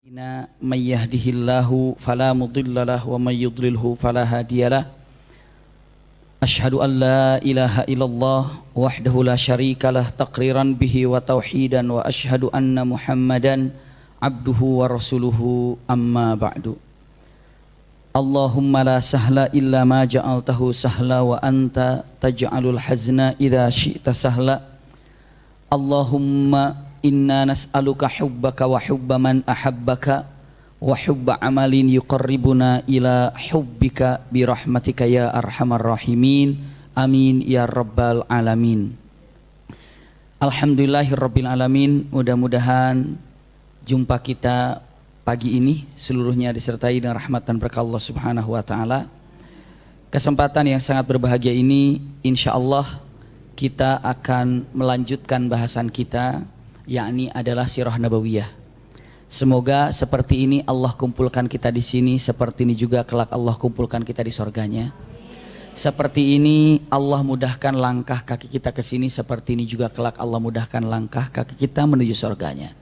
من يهده الله فلا مضل له ومن يضلله فلا هادي له أشهد أن لا إله إلا الله وحده لا شريك له تقريرا به وتوحيدا وأشهد أن محمدا عبده ورسوله أما بعد اللهم لا سهل إلا ما جعلته سهلا وأنت تجعل الحزن إذا شئت سهلا اللهم إنا نسألك حبك وحب من أحبك وحب عمل يقربنا إلى حبك برحمتك يا أرحم الراحمين آمين يا رب العالمين. Alhamdulillahirabbil alamin. Mudah-mudahan jumpa kita pagi ini seluruhnya disertai dengan rahmat dan berkah Allah Subhanahu wa taala. Kesempatan yang sangat berbahagia ini insyaallah kita akan melanjutkan bahasan kita, yakni adalah sirah nabawiyah. Semoga seperti ini Allah kumpulkan kita di sini, seperti ini juga kelak Allah kumpulkan kita di surganya. Seperti ini Allah mudahkan langkah kaki kita ke sini, seperti ini juga kelak Allah mudahkan langkah kaki kita menuju surganya.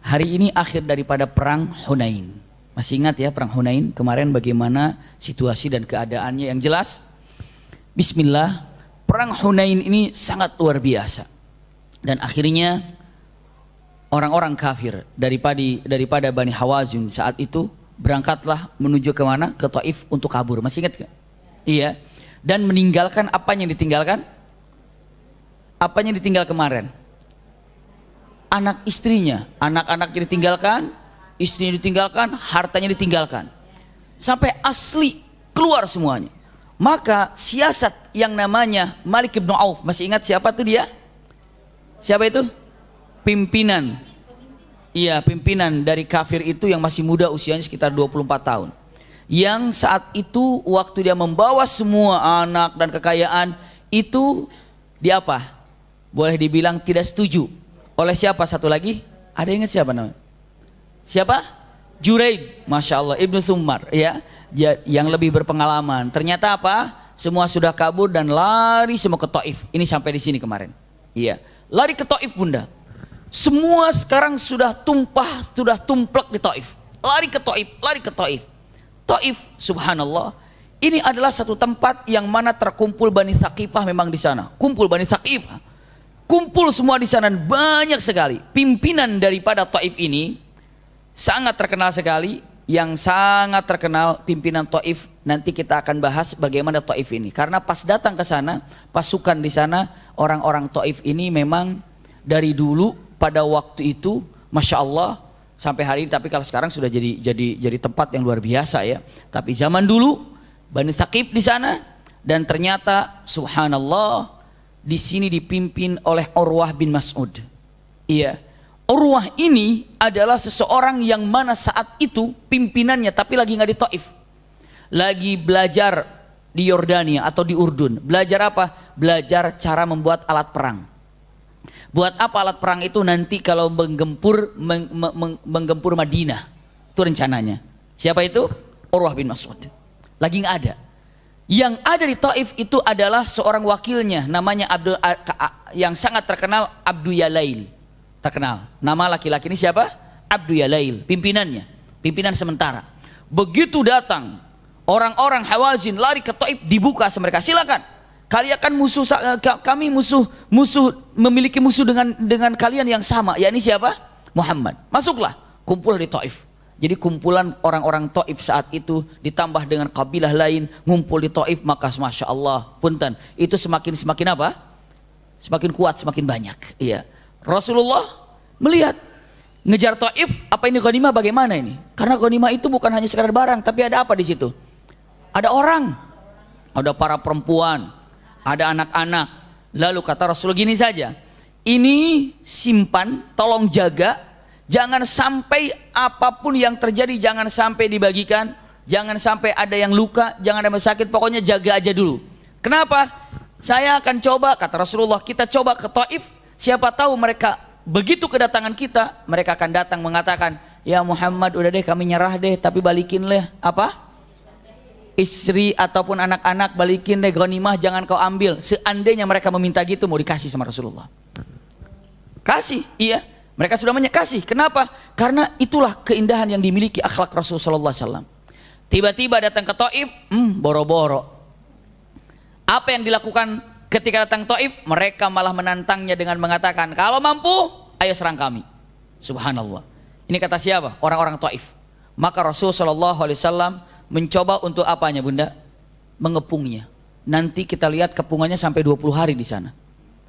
Hari ini akhir daripada perang Hunain. Masih ingat ya perang Hunain kemarin bagaimana situasi dan keadaannya? Yang jelas bismillah, perang Hunain ini sangat luar biasa. Dan akhirnya orang-orang kafir daripada Bani Hawazin saat itu berangkatlah menuju ke mana? Ke Taif untuk kabur. Masih ingat gak? Iya. Dan meninggalkan apanya yang ditinggalkan? Apanya yang ditinggal kemarin? Anak istrinya, anak-anaknya ditinggalkan, istrinya ditinggalkan, hartanya ditinggalkan. Sampai asli keluar semuanya. Maka siasat yang namanya Malik bin Auf, masih ingat siapa tuh dia? Siapa itu? Pimpinan. Iya, pimpinan dari kafir itu yang masih muda usianya sekitar 24 tahun. Yang saat itu waktu dia membawa semua anak dan kekayaan itu dia apa? Boleh dibilang tidak setuju. Oleh siapa satu lagi? Ada yang ingat siapa namanya? Siapa? Juraid. Masya Allah, Ibnu Summar ya. Yang lebih berpengalaman. Ternyata apa? Semua sudah kabur dan lari semua ke Taif. Ini sampai di sini kemarin. Iya. Lari ke Taif bunda. Semua sekarang sudah tumpah, sudah tumplek di Taif. Lari ke Taif, lari ke Taif. Taif, subhanallah. Ini adalah satu tempat yang mana terkumpul Bani Thaqifah memang di sana. Kumpul Bani Thaqifah. Kumpul semua di sana banyak sekali. Pimpinan daripada Taif ini sangat terkenal sekali. Yang sangat terkenal pimpinan Taif, nanti kita akan bahas bagaimana Taif ini. Karena pas datang ke sana, pasukan di sana, orang-orang Taif ini memang dari dulu pada waktu itu, masya Allah sampai hari ini. Tapi kalau sekarang sudah jadi tempat yang luar biasa ya. Tapi zaman dulu Bani Thaqif di sana, dan ternyata subhanallah di sini dipimpin oleh Urwah bin Mas'ud. Iya. Urwah ini adalah seseorang yang mana saat itu pimpinannya tapi lagi nggak di Taif, lagi belajar di Yordania atau di Urdun. Belajar apa? Belajar cara membuat alat perang. Buat apa alat perang itu? Nanti kalau menggempur Madinah, itu rencananya. Siapa itu? Urwah bin Mas'ud. Lagi nggak ada. Yang ada di Taif itu adalah seorang wakilnya, namanya yang sangat terkenal, Abdu Yalail. Terkenal. Nama laki-laki ini siapa? Abdu Yalail, pimpinannya, pimpinan sementara. Begitu datang orang-orang Hawazin lari ke Taif, dibuka sama mereka, silakan. Kalian kan musuh, kami musuh memiliki musuh dengan kalian yang sama, yakni siapa? Muhammad. Masuklah, kumpul di Taif. Jadi kumpulan orang-orang Taif saat itu ditambah dengan kabilah lain ngumpul di Taif, maka masya Allah, punten, itu semakin apa? Semakin kuat, semakin banyak. Iya. Rasulullah melihat ngejar Taif, apa ini ghanimah bagaimana ini? Karena ghanimah itu bukan hanya sekadar barang, tapi ada apa di situ? Ada orang, ada para perempuan, ada anak-anak. Lalu kata Rasul gini saja, ini simpan, tolong jaga, jangan sampai apapun yang terjadi, jangan sampai dibagikan, jangan sampai ada yang luka, jangan ada yang sakit, pokoknya jaga aja dulu. Kenapa? Saya akan coba, kata Rasulullah, kita coba ke Taif. Siapa tahu mereka begitu kedatangan kita, mereka akan datang mengatakan, ya Muhammad udah deh kami nyerah deh, tapi balikin deh apa? Istri ataupun anak-anak, balikin deh ghanimah, jangan kau ambil. Seandainya mereka meminta gitu, mau dikasih sama Rasulullah. Kasih, iya. Mereka sudah kasih. Kenapa? Karena itulah keindahan yang dimiliki akhlak Rasulullah SAW. Tiba-tiba datang ke Taif, boro-boro. Apa yang dilakukan ketika datang Taif? Mereka malah menantangnya dengan mengatakan, kalau mampu, ayo serang kami. Subhanallah. Ini kata siapa? Orang-orang Taif. Maka Rasulullah SAW mencoba untuk apanya, Bunda? Mengepungnya. Nanti kita lihat kepungannya sampai 20 hari di sana.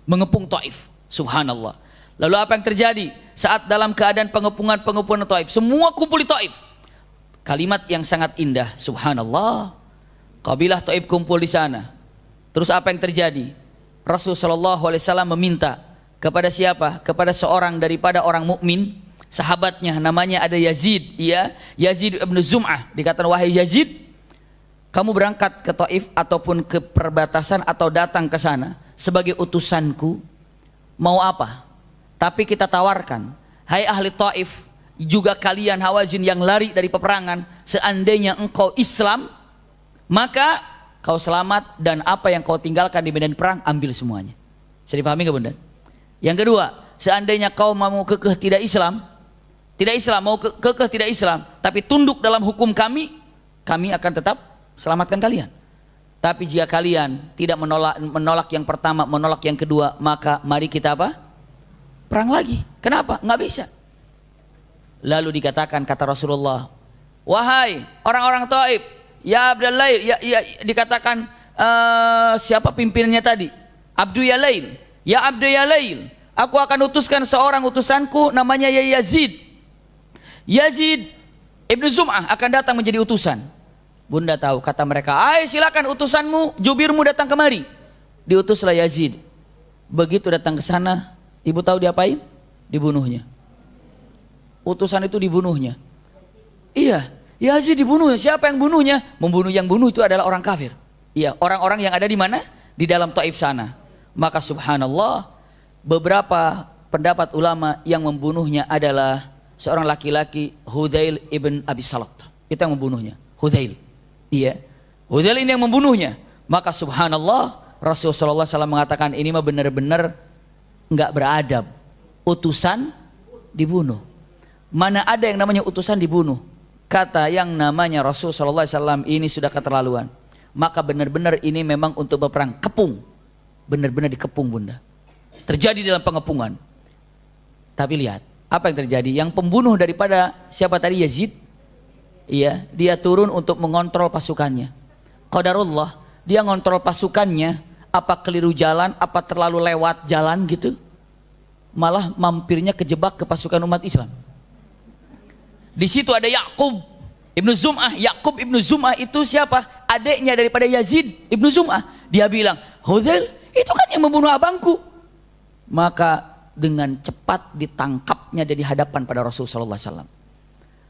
Mengepung Taif. Subhanallah. Lalu apa yang terjadi? Saat dalam keadaan pengepungan Taif, semua kumpul di Taif. Kalimat yang sangat indah. Subhanallah. Kabilah Taif kumpul di sana. Terus apa yang terjadi? Rasulullah SAW meminta kepada siapa? Kepada seorang daripada orang mukmin, sahabatnya, namanya ada Yazid, ya, Yazid ibn Zum'ah. Dikatakan, wahai Yazid, kamu berangkat ke Taif ataupun ke perbatasan atau datang ke sana sebagai utusanku, mau apa? Tapi kita tawarkan, hai ahli Taif, juga kalian Hawazin yang lari dari peperangan, seandainya engkau Islam, maka kau selamat, dan apa yang kau tinggalkan di medan perang ambil semuanya. Bisa dipahami nggak, Bunda? Yang kedua, seandainya kau mau kekeh tidak Islam, mau kekeh tidak Islam, tapi tunduk dalam hukum kami akan tetap selamatkan kalian. Tapi jika kalian tidak menolak yang pertama, menolak yang kedua, maka mari kita apa? Perang lagi. Kenapa? Nggak bisa. Lalu dikatakan, kata Rasulullah, wahai orang-orang Taif, ya Abdul Lail, dikatakan siapa pimpinannya tadi? Abdul Lail. Ya Abdul Lail, aku akan utuskan seorang utusanku namanya Yazid. Yazid Ibnu Zum'ah akan datang menjadi utusan. Bunda tahu, kata mereka, "Ai, silakan utusanmu, jubirmu datang kemari." Diutuslah Yazid. Begitu datang ke sana, ibu tahu diapain? Dibunuhnya. Utusan itu dibunuhnya. Iya, Yazid dibunuhnya. Siapa yang bunuhnya? Yang bunuh itu adalah orang kafir. Iya, orang-orang yang ada di mana? Di dalam Taif sana. Maka subhanallah, beberapa pendapat ulama yang membunuhnya adalah seorang laki-laki, Hudzail ibn Abi Salat. Itu yang membunuhnya, Hudzail. Iya, Hudzail ini yang membunuhnya. Maka subhanallah, Rasulullah SAW mengatakan, ini mah benar-benar nggak beradab. Utusan dibunuh. Mana ada yang namanya utusan dibunuh? Kata yang namanya Rasulullah SAW, ini sudah keterlaluan. Maka benar-benar ini memang untuk berperang. Kepung, benar-benar dikepung, Bunda. Terjadi dalam pengepungan. Tapi lihat apa yang terjadi. Yang pembunuh daripada siapa tadi? Yazid. Iya, dia turun untuk mengontrol pasukannya. Qadarullah, dia ngontrol pasukannya. Apa keliru jalan, apa terlalu lewat jalan gitu, malah mampirnya kejebak ke pasukan umat Islam. Di situ ada Yaqub ibnu Zum'ah. Yaqub ibnu Zum'ah itu siapa? Adiknya daripada Yazid ibnu Zum'ah. Dia bilang, Hudzail itu kan yang membunuh abangku. Maka dengan cepat ditangkapnya dari hadapan pada Rasulullah SAW.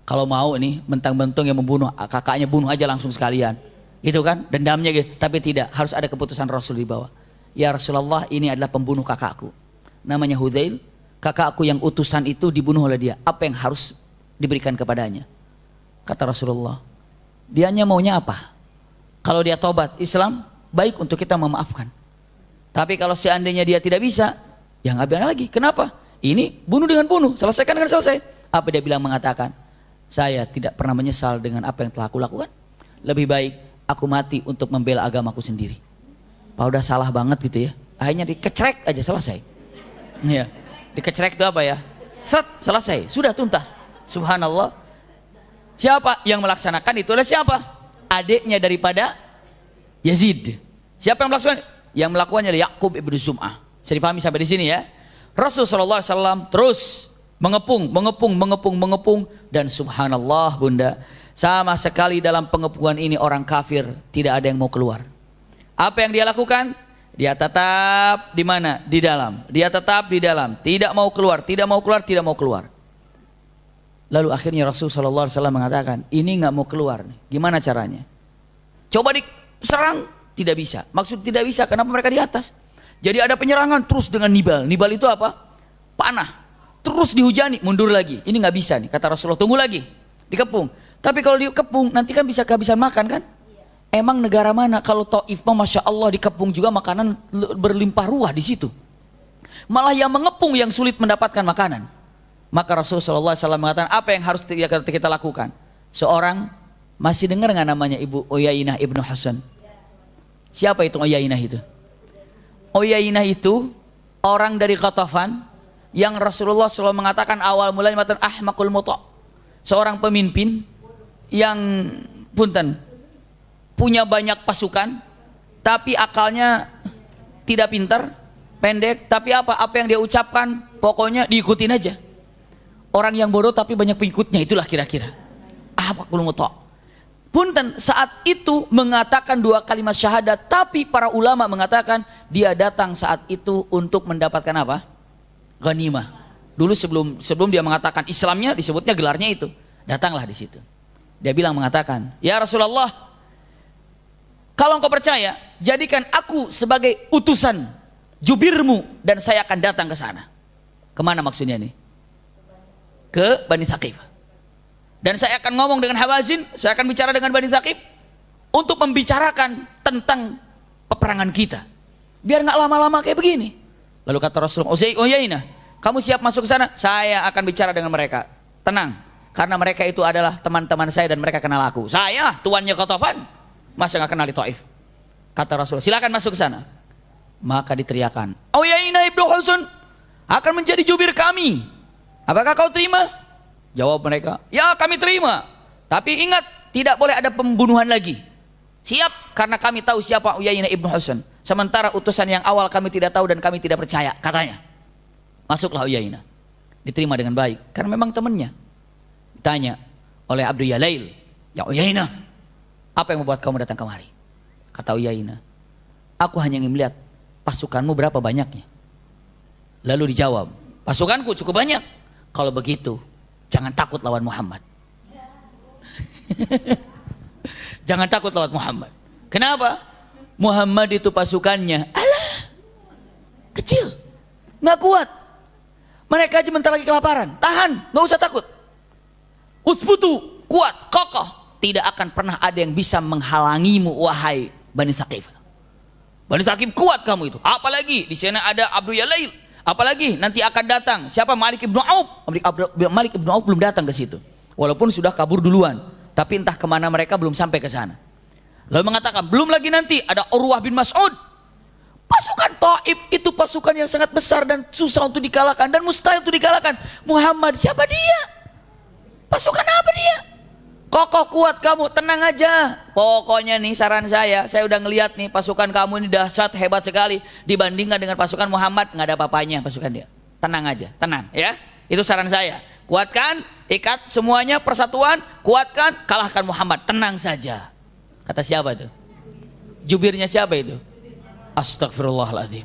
Kalau mau nih mentang-mentang yang membunuh kakaknya, bunuh aja langsung sekalian. Itu kan dendamnya gitu. Tapi tidak, harus ada keputusan Rasul di bawah. Ya Rasulullah, ini adalah pembunuh kakakku, namanya Hudzail. Kakakku yang utusan itu dibunuh oleh dia. Apa yang harus diberikan kepadanya? Kata Rasulullah, dianya maunya apa? Kalau dia tobat Islam, baik untuk kita memaafkan. Tapi kalau seandainya dia tidak bisa, ya nggak bilang lagi. Kenapa? Ini bunuh dengan bunuh, selesaikan dengan selesai. Apa dia bilang? Mengatakan, saya tidak pernah menyesal dengan apa yang telah aku lakukan. Lebih baik aku mati untuk membela agamaku sendiri. Pak, udah salah banget gitu ya. Akhirnya dikecrek aja, selesai. Ya, dikecrek itu apa ya? Seret, selesai, sudah tuntas. Subhanallah. Siapa yang melaksanakan itu? Oleh siapa? Adiknya daripada Yazid. Siapa yang melakukan? Yang melakukannya adalah Yaqub ibnu Zum'ah. Bisa dipahami sampai di sini ya. Rasulullah SAW terus mengepung, dan subhanallah, Bunda, sama sekali dalam pengepungan ini orang kafir tidak ada yang mau keluar. Apa yang dia lakukan? Dia tetap di mana? Di dalam. Dia tetap di dalam, tidak mau keluar, tidak mau keluar, tidak mau keluar. Lalu akhirnya Rasulullah SAW mengatakan, ini nggak mau keluar, gimana caranya? Coba diserang, tidak bisa. Maksud tidak bisa, kenapa? Mereka di atas. Jadi ada penyerangan terus dengan nibal. Nibal itu apa? Panah. Terus dihujani, mundur lagi. Ini nggak bisa nih, kata Rasulullah, tunggu lagi, dikepung. Tapi kalau dikepung nanti kan bisa kehabisan makan kan? Emang negara mana kalau Taif, masya Allah, dikepung juga makanan berlimpah ruah di situ. Malah yang mengepung yang sulit mendapatkan makanan. Maka Rasulullah SAW mengatakan, apa yang harus kita lakukan? Seorang, masih dengar nggak namanya Ibu Uyainah ibnu Husain? Siapa itu Uyainah itu? Uyainah itu orang dari Ghatafan yang Rasulullah SAW mengatakan awal mulanya mengatakan ahmaqul muta', seorang pemimpin yang punten punya banyak pasukan tapi akalnya tidak pintar, pendek, tapi apa yang dia ucapkan pokoknya diikutin aja. Orang yang bodoh tapi banyak pengikutnya, itulah kira-kira ahmaqul muta'. Punten saat itu mengatakan 2 kalimat syahadat, tapi para ulama mengatakan dia datang saat itu untuk mendapatkan apa? Ghanimah. Dulu sebelum dia mengatakan Islamnya, disebutnya gelarnya itu. Datanglah di situ. Dia bilang mengatakan, "Ya Rasulullah, kalau engkau percaya, jadikan aku sebagai utusan jubirmu dan saya akan datang ke sana." Kemana maksudnya nih? Ke Bani Thaqif. Dan saya akan ngomong dengan Hawazin, saya akan bicara dengan Bani Thaqif untuk membicarakan tentang peperangan kita. Biar nggak lama-lama kayak begini. Lalu kata Rasulullah, Uyainah, kamu siap masuk ke sana? Saya akan bicara dengan mereka. Tenang, karena mereka itu adalah teman-teman saya dan mereka kenal aku. Saya tuannya Ghatafan, masa nggak kenal di Taif? Kata Rasulullah, silakan masuk ke sana. Maka diteriakan, Uyainah ibnu Husain akan menjadi jubir kami. Apakah kau terima? Jawab mereka, ya kami terima. Tapi ingat, tidak boleh ada pembunuhan lagi. Siap, karena kami tahu siapa Uyainah ibnu Husain. Sementara utusan yang awal kami tidak tahu dan kami tidak percaya, katanya. Masuklah Uyainah. Diterima dengan baik, karena memang temannya. Ditanya oleh Abdul Yalail, ya Uyainah, apa yang membuat kamu datang kemari? Kata Uyainah, aku hanya ingin melihat pasukanmu berapa banyaknya. Lalu dijawab, pasukanku cukup banyak. Kalau begitu, jangan takut lawan Muhammad. Jangan takut lawan Muhammad. Kenapa? Muhammad itu pasukannya, alah, kecil, nggak kuat. Mereka aja bentar lagi kelaparan. Tahan, nggak usah takut. Usbutu, kuat, kokoh. Tidak akan pernah ada yang bisa menghalangimu, wahai Bani Thaqif. Bani Thaqif kuat kamu itu. Apalagi di sana ada Abdul Yalail. Apalagi nanti akan datang siapa? Malik ibnu Auf. Malik ibnu Auf belum datang ke situ. Walaupun sudah kabur duluan. Tapi entah kemana mereka belum sampai ke sana. Lalu mengatakan, belum lagi nanti ada Urwah bin Mas'ud. Pasukan Taif itu pasukan yang sangat besar dan susah untuk dikalahkan dan mustahil untuk dikalahkan. Muhammad, siapa dia? Pasukan apa dia? Kokoh kuat kamu, tenang aja. Pokoknya nih saran saya udah ngelihat nih pasukan kamu ini dahsyat, hebat sekali. Dibandingkan dengan pasukan Muhammad, nggak ada apa-apanya pasukan dia. Tenang aja, tenang ya. Itu saran saya. Kuatkan, ikat semuanya persatuan, kuatkan, kalahkan Muhammad, tenang saja. Kata siapa itu? Jubirnya siapa itu? Astagfirullahaladzim.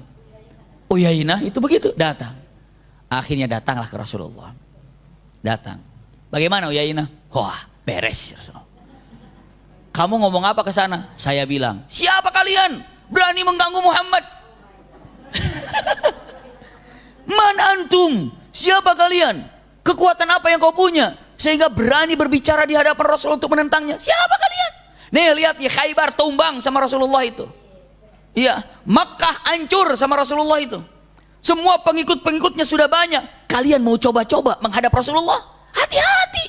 Uyainah itu begitu, datang. Akhirnya datanglah ke Rasulullah. Datang. Bagaimana Uyainah? Wah, beres. Kamu ngomong apa ke sana? Saya bilang, siapa kalian berani mengganggu Muhammad? Man antum? Siapa kalian? Kekuatan apa yang kau punya sehingga berani berbicara di hadapan Rasul untuk menentangnya? Siapa kalian? Nih lihat ya, Khaybar tumbang sama Rasulullah itu. Iya, Makkah hancur sama Rasulullah itu. Semua pengikut-pengikutnya sudah banyak. Kalian mau coba-coba menghadap Rasulullah? Hati-hati.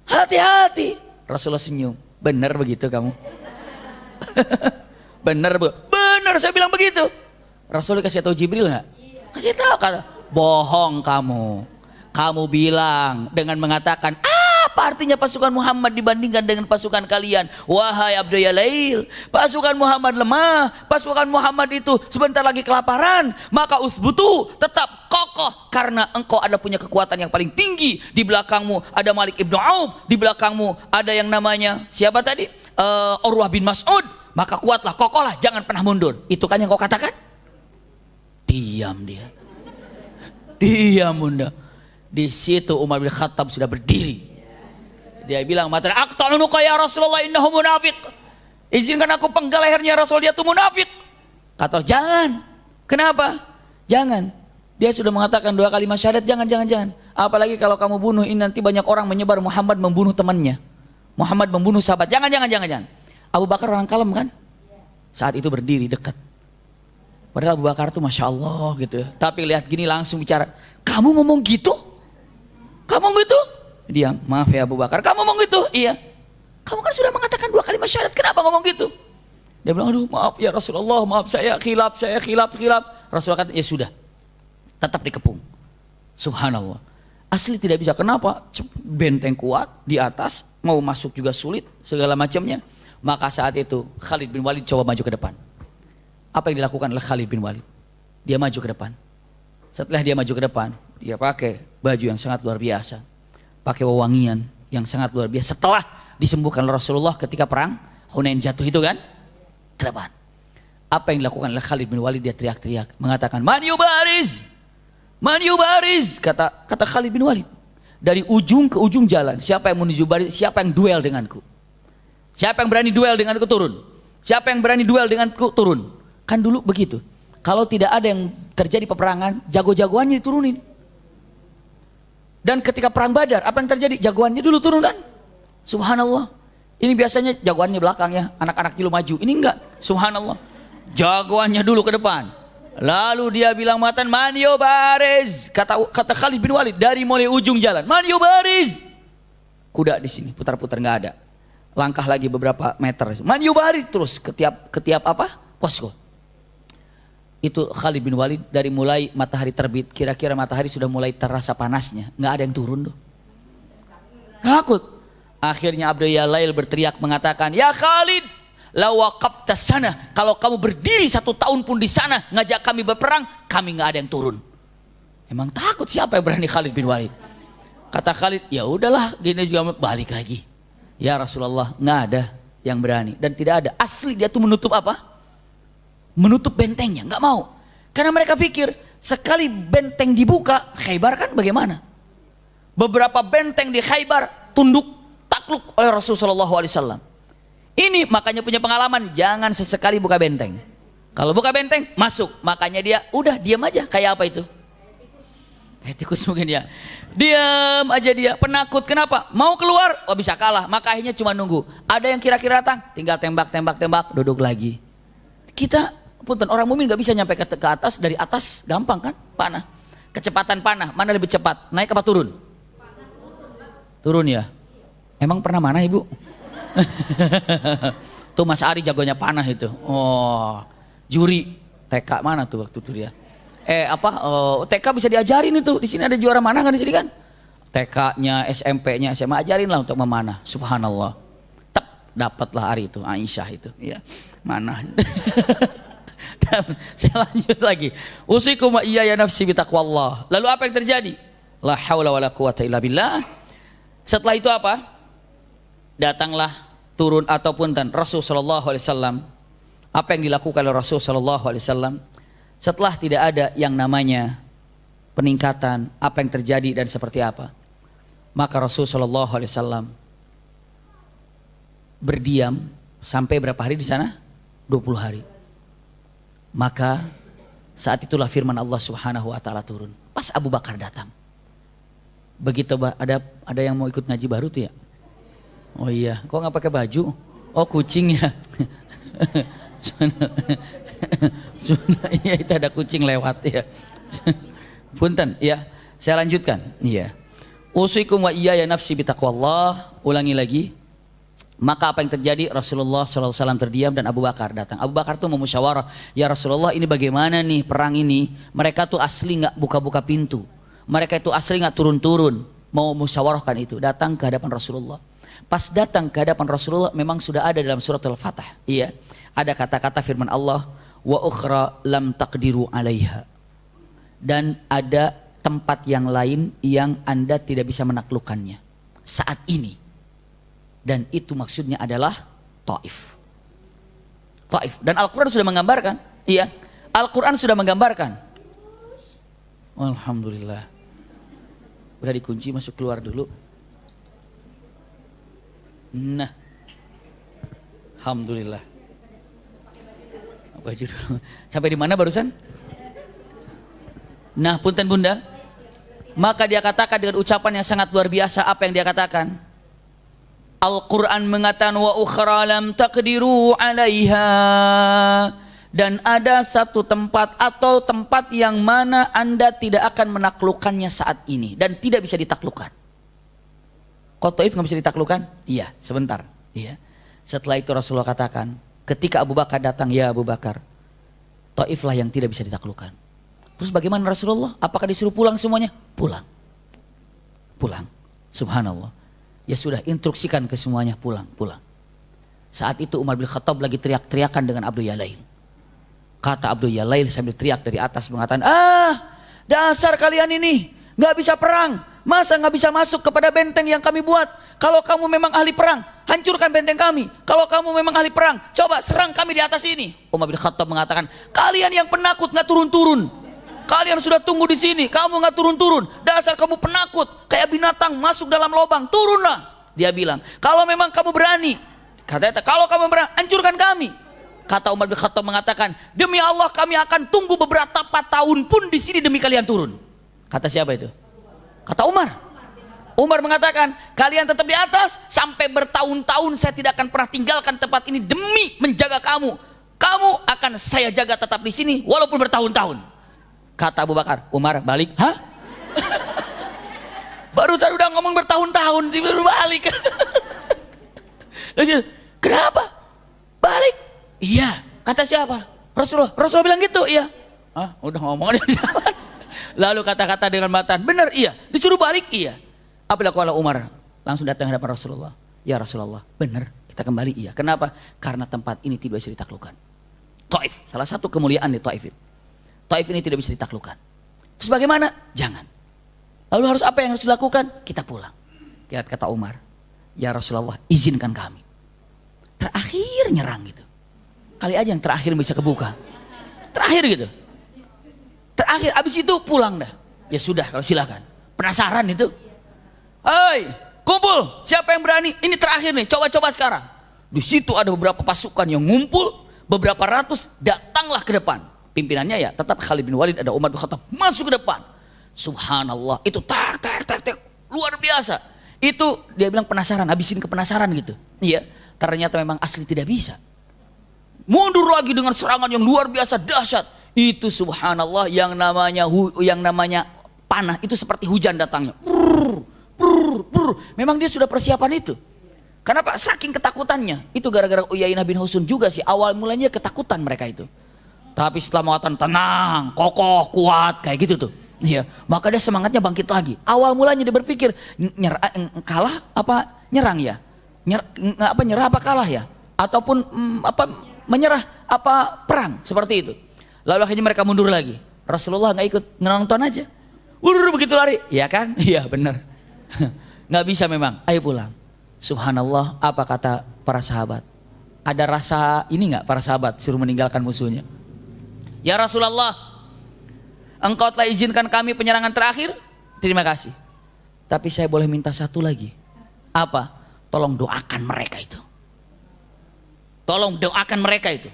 Hati-hati. Rasulullah senyum. Benar begitu kamu? Benar, Bu. Benar saya bilang begitu. Rasulullah kasih tahu Jibril nggak? Kasih tahu, kata, bohong kamu. Kamu bilang dengan mengatakan, apa artinya pasukan Muhammad dibandingkan dengan pasukan kalian? Wahai Abdul Yalail, pasukan Muhammad lemah, pasukan Muhammad itu sebentar lagi kelaparan. Maka usbutu, tetap kokoh, karena engkau ada punya kekuatan yang paling tinggi. Di belakangmu ada Malik ibnu Auf, di belakangmu ada yang namanya siapa tadi? Urwah bin Mas'ud. Maka kuatlah, kokohlah, jangan pernah mundur. Itu kan yang kau katakan? Diam dia. Diam bunda. Di situ Umar bin Khattab sudah berdiri. Dia bilang, "Matan aqta'unuka ya Rasulullah, innahu munafiq." Izinkan aku penggal lehernya Rasul, dia itu munafik. Kata, "Jangan." Kenapa? Jangan. Dia sudah mengatakan 2 kalimat syahadat, jangan. Apalagi kalau kamu bunuh, ini nanti banyak orang menyebar Muhammad membunuh temannya. Muhammad membunuh sahabat. Jangan. Abu Bakar orang kalem kan? Saat itu berdiri dekat. Padahal Abu Bakar tuh Masya Allah gitu. Tapi lihat gini langsung bicara, "Kamu ngomong gitu?" Kamu ngomong gitu? Diam. Maaf ya Abu Bakar, kamu ngomong gitu? Iya. Kamu kan sudah mengatakan 2 kalimat syahadat, kenapa ngomong gitu? Dia bilang, aduh maaf ya Rasulullah, maaf saya khilaf. Rasulullah kata, ya sudah, tetap dikepung. Subhanallah. Asli tidak bisa, kenapa? Benteng kuat di atas, mau masuk juga sulit, segala macamnya. Maka saat itu Khalid bin Walid coba maju ke depan. Apa yang dilakukan oleh Khalid bin Walid? Dia maju ke depan. Setelah dia maju ke depan, dia pakai baju yang sangat luar biasa, pakai wewangian yang sangat luar biasa. Setelah disembuhkan oleh Rasulullah ketika perang Hunain jatuh itu kan, ke depan. Apa yang dilakukan oleh Khalid bin Walid? Dia teriak-teriak, mengatakan, Man yubariz, kata Khalid bin Walid. Dari ujung ke ujung jalan, siapa yang menuju baris, siapa yang duel denganku? Siapa yang berani duel denganku turun? Siapa yang berani duel denganku turun? Kan dulu begitu. Kalau tidak ada yang terjadi peperangan, jago-jagoannya diturunin. Dan ketika perang Badar, apa yang terjadi? Jagoannya dulu turun kan? Subhanallah. Ini biasanya jagoannya belakang ya, anak-anak dulu maju. Ini enggak, subhanallah. Jagoannya dulu ke depan. Lalu dia bilang matan, Man yubariz, kata Khalid bin Walid dari mulai ujung jalan, Man yubariz. Kuda di sini putar-putar nggak ada. Langkah lagi beberapa meter, Man yubariz, terus ketiap apa? Posko. Itu Khalid bin Walid dari mulai matahari terbit, kira-kira matahari sudah mulai terasa panasnya, nggak ada yang turun tuh. Takut. Akhirnya Abdul Yalail berteriak mengatakan, Ya Khalid, la waqafta sana, kalau kamu berdiri 1 tahun pun di sana ngajak kami berperang, kami nggak ada yang turun. Emang takut siapa yang berani? Khalid bin Walid. Kata Khalid, ya udahlah, gini juga balik lagi. Ya Rasulullah, nggak ada yang berani dan tidak ada. Asli dia tuh menutup apa? Menutup bentengnya, nggak mau. Karena mereka pikir sekali benteng dibuka, Khaybar kan bagaimana? Beberapa benteng di Khaybar tunduk takluk oleh Rasulullah SAW. Ini makanya punya pengalaman, jangan sesekali buka benteng. Kalau buka benteng masuk, makanya dia udah diam aja. Kayak apa itu? Kayak tikus mungkin ya. Diam aja dia, penakut. Kenapa? Mau keluar, oh bisa kalah. Maka akhirnya cuma nunggu. Ada yang kira-kira datang, tinggal tembak, duduk lagi. Kita, punten, orang mukmin nggak bisa nyampe ke atas, dari atas gampang kan? Panah. Kecepatan panah, mana lebih cepat? Naik apa turun? Turun ya. Emang pernah mana ibu? Tuh Mas Ari jagonya panah itu. Oh, juri TK mana tuh waktu itu dia? TK bisa diajarin itu. Di sini ada juara mana kan di sini kan? TK-nya, SMP-nya, SMA ajarin lah untuk memanah. Subhanallah. Dapatlah Ari itu, Aisyah itu, ya. Mana? Dan saya lanjut lagi. Usikum wa iyaya nafsi bitaqwallah. Lalu apa yang terjadi? La haula wala quwata illa billah. Setelah itu apa? Datanglah turun ataupun Rasul sallallahu alaihi wasallam. Apa yang dilakukan oleh Rasul sallallahu alaihi wasallam? Setelah tidak ada yang namanya peningkatan, apa yang terjadi dan seperti apa? Maka Rasul sallallahu alaihi wasallam berdiam sampai berapa hari di sana? 20 hari. Maka saat itulah firman Allah Subhanahu wa taala turun. Pas Abu Bakar datang. Begitu ada yang mau ikut ngaji baru tuh ya? Oh iya, kok nggak pakai baju? Oh kucing ya. Iya itu ada kucing lewat ya. Punten ya, saya lanjutkan. Iya. Usikum wa iyaya nafsi bitaqwallah. Ulangi lagi. Maka apa yang terjadi? Rasulullah SAW terdiam dan Abu Bakar datang. Abu Bakar tuh memusyawarah, ya Rasulullah ini bagaimana nih perang ini? Mereka tuh asli nggak buka-buka pintu. Mereka itu asli nggak turun-turun. Mau musyawarahkan itu. Datang ke hadapan Rasulullah. Pas datang ke hadapan Rasulullah memang sudah ada dalam surat Al-Fatah. Iya. Ada kata-kata firman Allah, wa ukhra lam taqdiru alaiha. Dan ada tempat yang lain yang Anda tidak bisa menaklukkannya saat ini. Dan itu maksudnya adalah Taif. Taif. Dan Al-Quran sudah menggambarkan. Iya. Al-Quran sudah menggambarkan. Alhamdulillah. Udah dikunci, masuk keluar dulu. Nah. Alhamdulillah. Baju dulu. Sampai di mana barusan? Nah, punten bunda. Maka dia katakan dengan ucapan yang sangat luar biasa. Apa yang dia katakan? Al-Quran mengatakan wa ukhra lam taqdiru alaiha. Dan ada satu tempat atau tempat yang mana Anda tidak akan menaklukkannya saat ini dan tidak bisa ditaklukkan. Kok Taif nggak bisa ditaklukkan? Iya, sebentar. Iya. Setelah itu Rasulullah katakan, ketika Abu Bakar datang, ya Abu Bakar, Taiflah yang tidak bisa ditaklukkan. Terus bagaimana Rasulullah? Apakah disuruh pulang semuanya? Pulang. Pulang. Subhanallah. Ya sudah, instruksikan ke semuanya, pulang. Saat itu Umar bin Khattab lagi teriak-teriakan dengan Abdul Yalail. Kata Abdul Yalail sambil teriak dari atas mengatakan, dasar kalian ini nggak bisa perang. Masa nggak bisa masuk kepada benteng yang kami buat? Kalau kamu memang ahli perang, hancurkan benteng kami. Kalau kamu memang ahli perang, coba serang kami di atas ini. Umar bin Khattab mengatakan, kalian yang penakut nggak turun-turun. Kalian sudah tunggu di sini, kamu nggak turun-turun. Dasar kamu penakut, kayak binatang masuk dalam lubang. Turunlah. Dia bilang, kalau memang kamu berani, katanya, kalau kamu berani, hancurkan kami. Kata Umar bin Khattab mengatakan, demi Allah kami akan tunggu beberapa tahun pun di sini demi kalian turun. Kata siapa itu? Kata Umar. Umar mengatakan, kalian tetap di atas sampai bertahun-tahun saya tidak akan pernah tinggalkan tempat ini demi menjaga kamu. Kamu akan saya jaga tetap di sini walaupun bertahun-tahun. Kata Abu Bakar, Umar balik. Hah? Baru saya udah ngomong bertahun-tahun, tiba-tiba balik. Kenapa? Balik? Iya. Kata siapa? Rasulullah. Rasulullah bilang gitu. Iya. Udah ngomong di jalan. Lalu kata-kata dengan mata, benar iya. Disuruh balik iya. Apabila kuala Umar langsung datang ke hadapan Rasulullah. Ya Rasulullah, benar kita kembali iya. Kenapa? Karena tempat ini tidak bisa ditaklukkan. Taif, salah satu kemuliaan di Taif. Taif ini tidak bisa ditaklukkan. Terus bagaimana? Jangan. Lalu harus apa yang harus dilakukan? Kita pulang. Lihat kata Umar, ya Rasulullah izinkan kami. Terakhir nyerang gitu. Kali aja yang terakhir bisa kebuka. Terakhir gitu. Terakhir, abis itu pulang dah. Ya sudah, kalau silakan. Penasaran itu. Hei, kumpul. Siapa yang berani? Ini terakhir nih. Coba-coba sekarang. Di situ ada beberapa pasukan yang ngumpul, beberapa ratus datanglah ke depan. Pimpinannya ya tetap Khalid bin Walid, ada Umar bin Khattab masuk ke depan. Subhanallah, itu tak luar biasa. Itu dia bilang penasaran, habisin kepenasaran gitu. Iya, ternyata memang asli tidak bisa. Mundur lagi dengan serangan yang luar biasa dahsyat. Itu subhanallah yang namanya panah itu seperti hujan datangnya. Memang dia sudah persiapan itu. Kenapa? Saking ketakutannya. Itu gara-gara Uyainah bin Husun juga sih. Awal mulanya ketakutan mereka itu. Tapi setelah mengatakan tenang, kokoh, kuat kayak gitu tuh. Iya, maka dia semangatnya bangkit lagi. Awal mulanya dia berpikir kalah apa nyerang ya? Nyerah apa kalah ya? Ataupun menyerah apa perang seperti itu. Lalu akhirnya mereka mundur lagi. Rasulullah nggak ikut, nonton aja. Begitu lari, ya kan? Iya benar. Nggak bisa memang. Ayo pulang. Subhanallah, apa kata para sahabat? Ada rasa ini nggak para sahabat suruh meninggalkan musuhnya? Ya Rasulullah, engkau telah izinkan kami penyerangan terakhir. Terima kasih. Tapi saya boleh minta satu lagi. Apa? Tolong doakan mereka itu. Tolong doakan mereka itu.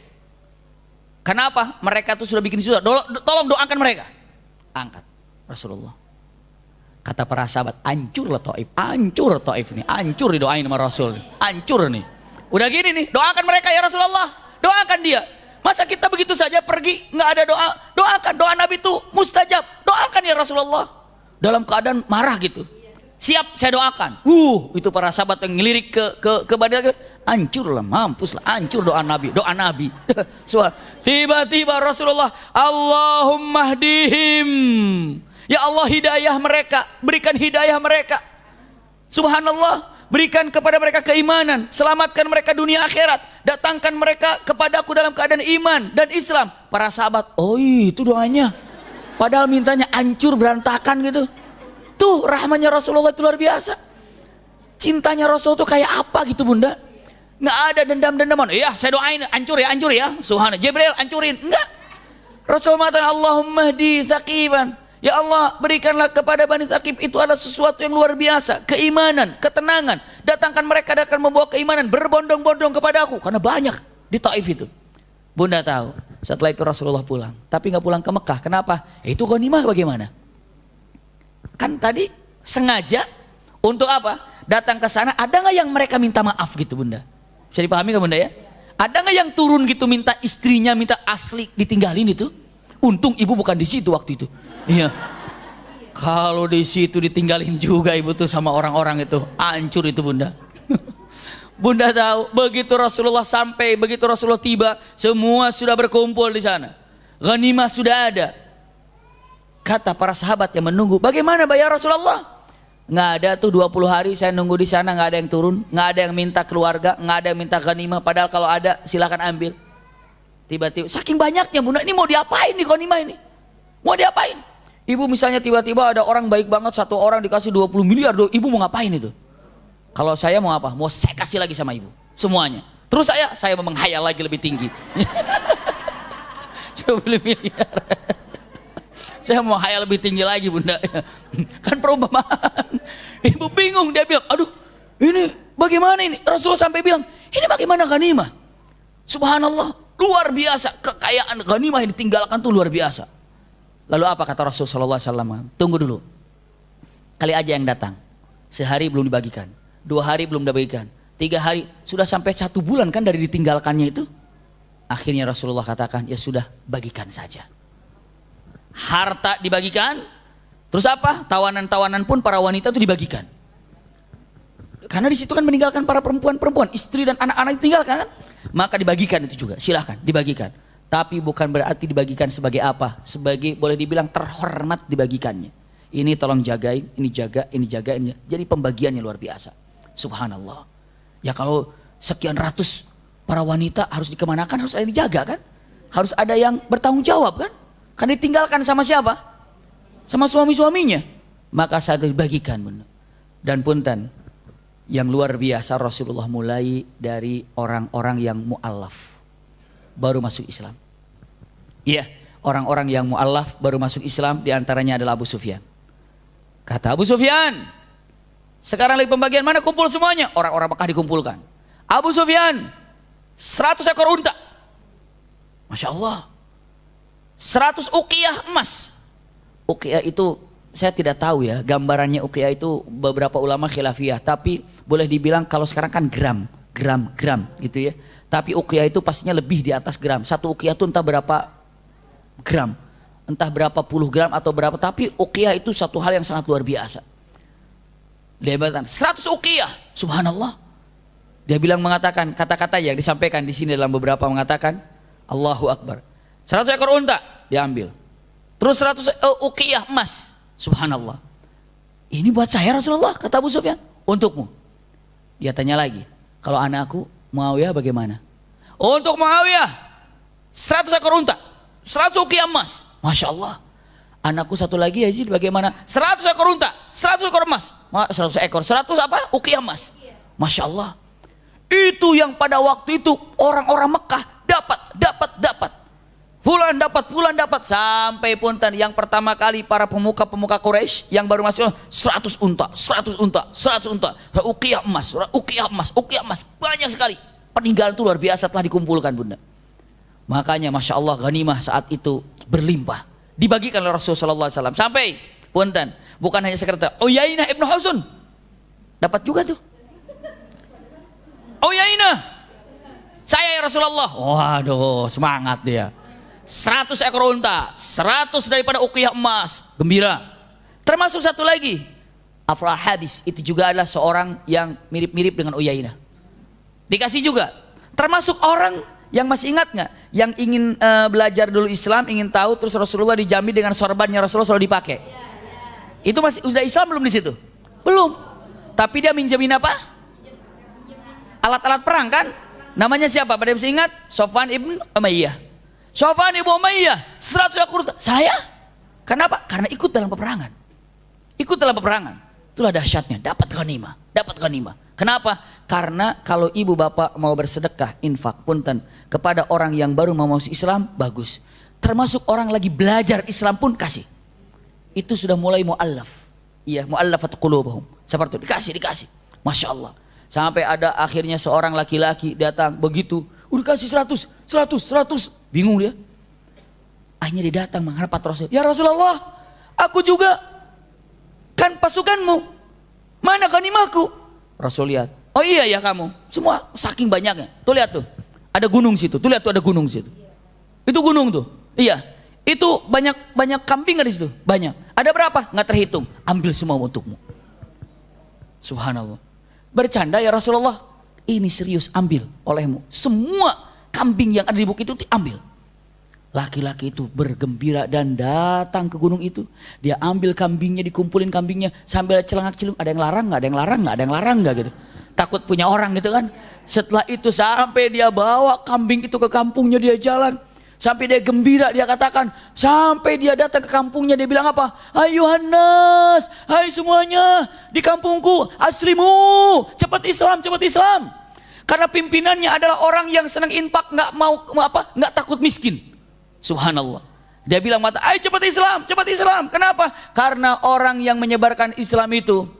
Kenapa? Mereka tuh sudah bikin susah. Tolong doakan mereka. Angkat Rasulullah. Kata para sahabat, hancurlah Taif. Hancur Taif ini. Hancur didoain sama Rasul. Hancur nih. Udah gini nih, doakan mereka ya Rasulullah. Doakan dia. Masa kita begitu saja pergi nggak ada doa? Doakan, doa Nabi itu mustajab. Doakan ya Rasulullah. Dalam keadaan marah gitu. Siap, saya doakan. Itu para sahabat yang ngelirik ke badan. Hancur lah, mampus lah, hancur doa Nabi. Tiba-tiba Rasulullah, Allahumma hdihim. Ya Allah hidayah mereka, berikan hidayah mereka. Subhanallah. Berikan kepada mereka keimanan, selamatkan mereka dunia akhirat, datangkan mereka kepadaku dalam keadaan iman dan Islam. Para sahabat, oh itu doanya. Padahal mintanya hancur berantakan gitu. Tuh rahmatnya Rasulullah itu luar biasa. Cintanya Rasul itu kayak apa gitu bunda? Nggak ada dendam-dendaman. Iya saya doain hancur ya. Subhanallah, Jibril hancurin. Enggak. Rasul mengatakan Allahumma hdi Tsaqiban. Ya Allah berikanlah kepada Bani Tsaqif itu adalah sesuatu yang luar biasa. Keimanan, ketenangan. Datangkan mereka akan membawa keimanan. Berbondong-bondong kepada aku. Karena banyak di Taif itu. Bunda tahu. Setelah itu Rasulullah pulang. Tapi nggak pulang ke Mekah. Kenapa? Itu ghanimah bagaimana? Kan tadi sengaja untuk apa? Datang ke sana. Ada nggak yang mereka minta maaf gitu bunda? Bisa dipahami nggak bunda ya? Ada nggak yang turun gitu minta istrinya minta asli ditinggalin itu? Untung ibu bukan di situ waktu itu. Iya. Kalau di situ ditinggalin juga ibu tuh sama orang-orang itu, hancur itu bunda. Bunda tahu, begitu Rasulullah sampai, begitu Rasulullah tiba, semua sudah berkumpul di sana. Ghanimah sudah ada. Kata para sahabat yang menunggu, bagaimana bayar Rasulullah? Nggak ada tuh 20 hari saya nunggu di sana, nggak ada yang turun, nggak ada yang minta keluarga, nggak ada yang minta ghanimah. Padahal kalau ada silakan ambil. Tiba-tiba saking banyaknya bunda, ini mau diapain nih ghanimah ini? Mau diapain? Ibu misalnya tiba-tiba ada orang baik banget, satu orang dikasih 20 miliar, ibu mau ngapain itu? Kalau saya mau apa? Mau saya kasih lagi sama ibu, semuanya. Terus saya mau menghayal lagi lebih tinggi. 10 miliar. Saya mau hayal lebih tinggi lagi bunda. Kan perumpamaan. Ibu bingung, dia bilang, aduh ini bagaimana ini? Rasulullah sampai bilang, ini bagaimana ghanimah? Subhanallah, luar biasa. Kekayaan ghanimah yang ditinggalkan tuh luar biasa. Lalu apa kata Rasulullah SAW? Tunggu dulu, kali aja yang datang. Sehari belum dibagikan, 2 hari belum dibagikan, 3 hari, sudah sampai 1 bulan kan dari ditinggalkannya itu. Akhirnya Rasulullah katakan, ya sudah, bagikan saja. Harta dibagikan, terus apa? Tawanan-tawanan pun para wanita itu dibagikan. Karena di situ kan meninggalkan para perempuan-perempuan, istri dan anak-anak ditinggalkan, kan? Maka dibagikan itu juga, silahkan dibagikan. Tapi bukan berarti dibagikan sebagai apa? Sebagai boleh dibilang terhormat dibagikannya. Ini tolong jagain, ini jaga, ini jaga, ini. Jadi pembagiannya luar biasa. Subhanallah. Ya kalau sekian ratus para wanita harus dikemanakan, harus ada yang dijaga kan? Harus ada yang bertanggung jawab kan? Kan ditinggalkan sama siapa? Sama suami-suaminya. Maka saat itu dibagikan benar. Dan punten, yang luar biasa Rasulullah mulai dari orang-orang yang mu'allaf, baru masuk Islam. Iya, orang-orang yang mu'allaf baru masuk Islam, diantaranya adalah Abu Sufyan. Kata Abu Sufyan, sekarang lagi pembagian, mana kumpul semuanya? Orang-orang Mekah dikumpulkan. Abu Sufyan, 100 ekor unta. Masya Allah. 100 uqiyah emas. Uqiyah itu saya tidak tahu ya, gambarannya uqiyah itu beberapa ulama khilafiyah, tapi boleh dibilang kalau sekarang kan gram gitu ya. Tapi uqiyah itu pastinya lebih di atas gram. 1 uqiyah itu entah berapa gram, entah berapa puluh gram atau berapa, tapi uqiyah itu satu hal yang sangat luar biasa. Dia bilang 100 uqiyah, subhanallah. Dia bilang, mengatakan kata-kata yang disampaikan di sini dalam beberapa mengatakan Allahu Akbar. 100 ekor unta diambil. Terus 100 uqiyah emas. Subhanallah. Ini buat saya Rasulullah, kata Abu Sufyan. Untukmu. Dia tanya lagi, kalau anakku Muawiyah bagaimana? Untuk Muawiyah 100 ekor unta, 100 uqiyah emas. Masya Allah. Anakku satu lagi Yazid bagaimana? 100 ekor unta, 100 ekor emas. 100 ekor, 100 apa? Uqiyah emas. Masya Allah. Itu yang pada waktu itu orang-orang Mekah dapat. Bulan dapat, sampai punten yang pertama kali para pemuka Quraisy yang baru masuk 100 unta, uqiyah emas, banyak sekali. Peninggalan itu luar biasa telah dikumpulkan bunda. Makanya Masya Allah ghanimah saat itu berlimpah, dibagikan oleh Rasulullah SAW. Sampai punten, bukan hanya sekedar Uyainah ibn Husun dapat juga tuh. Uyainah, saya ya Rasulullah. Waduh, semangat dia. 100 ekor unta, 100 daripada uqiyah emas, gembira. Termasuk satu lagi, Afrah Hadis, itu juga adalah seorang yang mirip-mirip dengan Uyainah. Dikasih juga. Termasuk orang yang masih ingat nggak, yang ingin belajar dulu Islam, ingin tahu, terus Rasulullah dijamin dengan sorbannya Rasulullah selalu dipakai. Itu masih sudah Islam belum di situ? Belum. Tapi dia minjemin apa? Alat-alat perang kan? Namanya siapa? Pada masih ingat? Sofwan ibn Umayyah. Sofwan ibn Umayyah 100 ekor unta. Saya? Kenapa? Karena ikut dalam peperangan. Itulah dahsyatnya, dapat ghanimah. Kenapa? Karena kalau ibu bapak mau bersedekah, infak, punten, kepada orang yang baru mau masuk Islam, bagus. Termasuk orang lagi belajar Islam pun kasih. Itu sudah mulai mu'allaf. Iya, mu'allafat qulubuhum. Seperti itu, dikasih. Masya Allah. Sampai ada akhirnya seorang laki-laki datang begitu, udah kasih 100. Bingung dia. Akhirnya dia datang menghadap Rasul. Ya Rasulullah, aku juga kan pasukanmu. Mana ghanimahku? Rasul lihat. Oh iya ya kamu. Semua saking banyaknya. Tuh lihat tuh. Ada gunung situ. Tuh lihat tuh ada gunung situ. Itu gunung tuh. Iya. Itu banyak kambing nggak di situ? Banyak. Ada berapa? Nggak terhitung. Ambil semua untukmu. Subhanallah. Bercanda ya Rasulullah. Ini serius, ambil olehmu. Semua kambing yang ada di bukit itu ambil. Laki-laki itu bergembira dan datang ke gunung itu. Dia ambil kambingnya, dikumpulin kambingnya sambil celengak-celung. Ada yang larang nggak? Ada yang larang nggak? Ada yang larang nggak gitu? Takut punya orang gitu kan? Setelah itu sampai dia bawa kambing itu ke kampungnya, dia jalan. Sampai dia gembira, dia katakan, sampai dia datang ke kampungnya, dia bilang apa? Ayuhan nas, hai semuanya di kampungku, aslimu, cepat Islam, cepat Islam. Karena pimpinannya adalah orang yang senang infak, nggak takut miskin. Subhanallah. Dia bilang mata, ayo cepat Islam, cepat Islam. Kenapa? Karena orang yang menyebarkan Islam itu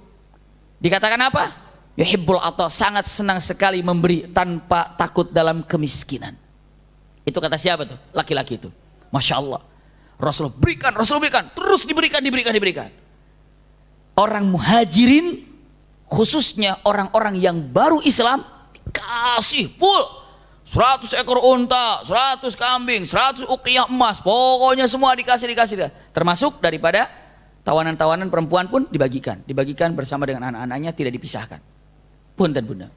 dikatakan apa? Yuhibbul ata, sangat senang sekali memberi tanpa takut dalam kemiskinan. Itu kata siapa tuh? Laki-laki itu. Masya Allah. Rasulullah berikan, terus diberikan. Orang muhajirin, khususnya orang-orang yang baru Islam, dikasih full. 100 ekor unta, 100 kambing, 100 uqiyah emas. Pokoknya semua dikasih. Termasuk daripada tawanan-tawanan perempuan pun dibagikan. Dibagikan bersama dengan anak-anaknya, tidak dipisahkan. Punten bunda.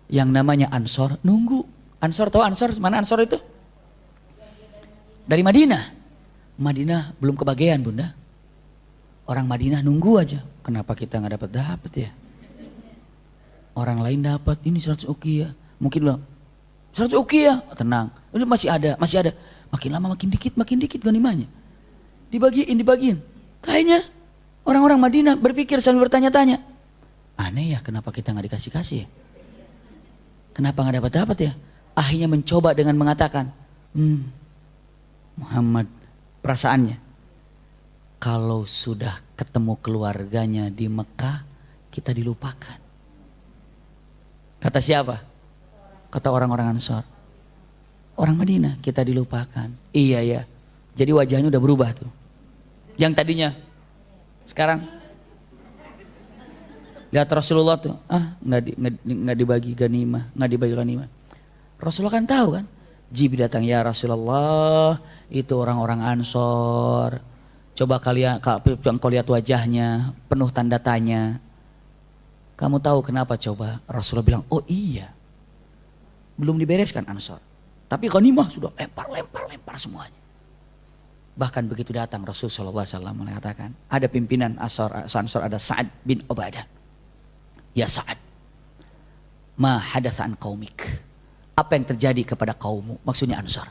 Yang namanya Ansor nunggu. Ansor, tahu Ansor? Mana Ansor itu? Dari Madinah. Madinah belum kebagian bunda. Orang Madinah nunggu aja. Kenapa kita nggak dapat ya? Orang lain dapat, ini 100 uqiyah. Mungkin bilang 100 uqiyah, tenang. Ini masih ada. Makin lama makin dikit ghanimahnya. Dibagiin. Kayaknya orang-orang Madinah berpikir sambil bertanya-tanya. Aneh ya, kenapa kita nggak dikasih ya? Kenapa nggak dapat ya? Akhirnya mencoba dengan mengatakan, Muhammad, perasaannya, kalau sudah ketemu keluarganya di Mekah, kita dilupakan. Kata siapa? Kata orang-orang Ansor. Orang Madinah, kita dilupakan. Iya ya. Jadi wajahnya udah berubah tuh. Yang tadinya, sekarang lihat Rasulullah tuh, nggak dibagi ghanimah. Rasulullah kan tahu kan? Jibril datang, ya Rasulullah, itu orang-orang Ansor. Coba kau lihat wajahnya, penuh tanda tanya. Kamu tahu kenapa coba? Rasulullah bilang, oh iya. Belum dibereskan Ansor. Tapi ghanimah sudah lempar semuanya. Bahkan begitu datang Rasulullah SAW mengatakan, ada pimpinan Ansor, ada Sa'ad bin Ubadah. Ya Sa'ad, ma hadatsa an qaumik. Apa yang terjadi kepada kaummu? Maksudnya Ansor.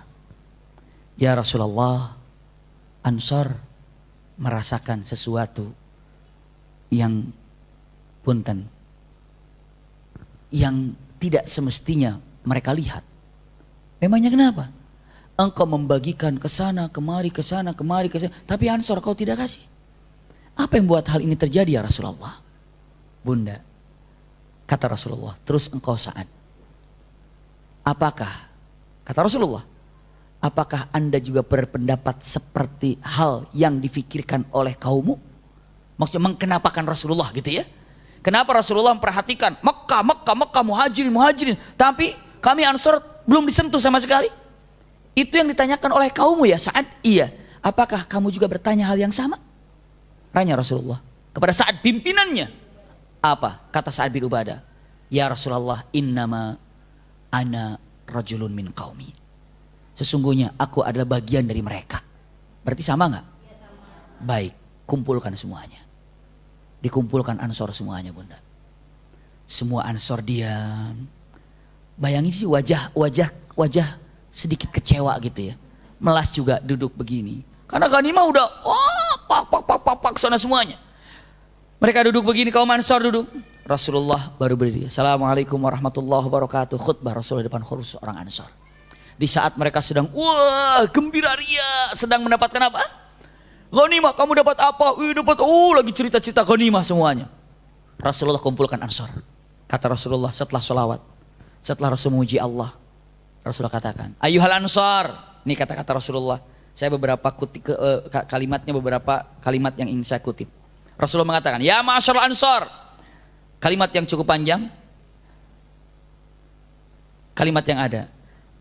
Ya Rasulullah, Ansor merasakan sesuatu yang punten, yang tidak semestinya mereka lihat. Memangnya kenapa? Engkau membagikan ke sana kemari, tapi Ansor kau tidak kasih. Apa yang buat hal ini terjadi ya Rasulullah? Bunda, kata Rasulullah, terus engkau Sa'ad, apakah, kata Rasulullah, apakah anda juga berpendapat seperti hal yang difikirkan oleh kaummu? Maksudnya mengkenapakan Rasulullah gitu ya. Kenapa Rasulullah memperhatikan Mekah, muhajirin, tapi kami Ansor belum disentuh sama sekali? Itu yang ditanyakan oleh kaummu ya Sa'ad? Iya. Apakah kamu juga bertanya hal yang sama? Tanya Rasulullah kepada Sa'ad pimpinannya. Apa? Kata Sa'ad bin Ubadah, ya Rasulullah, innama ana rajulun min qaumi. Sesungguhnya aku adalah bagian dari mereka. Berarti sama nggak? Ya, sama. Baik, kumpulkan semuanya. Dikumpulkan Ansor semuanya bunda. Semua Ansor diam. Bayangin sih wajah sedikit kecewa gitu ya. Melas juga duduk begini. Karena ghanimah udah pak sana semuanya. Mereka duduk begini, kaum Ansor duduk. Rasulullah baru berdiri. Assalamualaikum warahmatullahi wabarakatuh. Khutbah Rasulullah depan khusus orang Ansor. Di saat mereka sedang gembira ria, sedang mendapatkan apa? Ghanimah, kamu dapat apa? Dapat lagi cerita-cerita ghanimah semuanya. Rasulullah kumpulkan Ansor. Kata Rasulullah setelah sholawat, setelah Rasul memuji Allah, Rasulullah katakan, Ayyuhal Ansor. Ini kata-kata Rasulullah. Saya beberapa kalimat yang ingin saya kutip. Rasulullah mengatakan, ya ma'asyarul Ansor. Kalimat yang cukup panjang. Kalimat yang ada.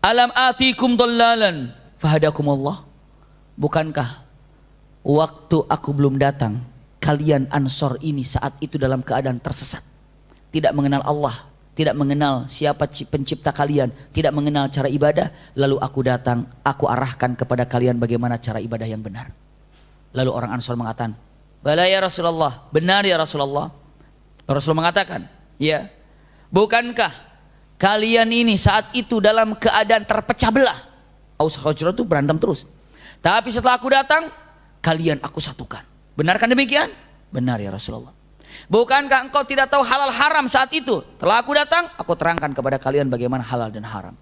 Alam atikum dhallalan fahadakumullah. bukankah waktu aku belum datang, kalian Ansor ini saat itu dalam keadaan tersesat, tidak mengenal Allah, tidak mengenal siapa pencipta kalian, tidak mengenal cara ibadah. Lalu aku datang, aku arahkan kepada kalian bagaimana cara ibadah yang benar. Lalu orang Ansor mengatakan, bala ya Rasulullah, benar ya Rasulullah. Rasul mengatakan, ya, bukankah kalian ini saat itu dalam keadaan terpecah belah? Aus Khazraj itu berantem terus. Tapi setelah aku datang, kalian aku satukan. Benarkah demikian? Benar ya Rasulullah. Bukankah engkau tidak tahu halal haram saat itu? Setelah aku datang, aku terangkan kepada kalian bagaimana halal dan haram.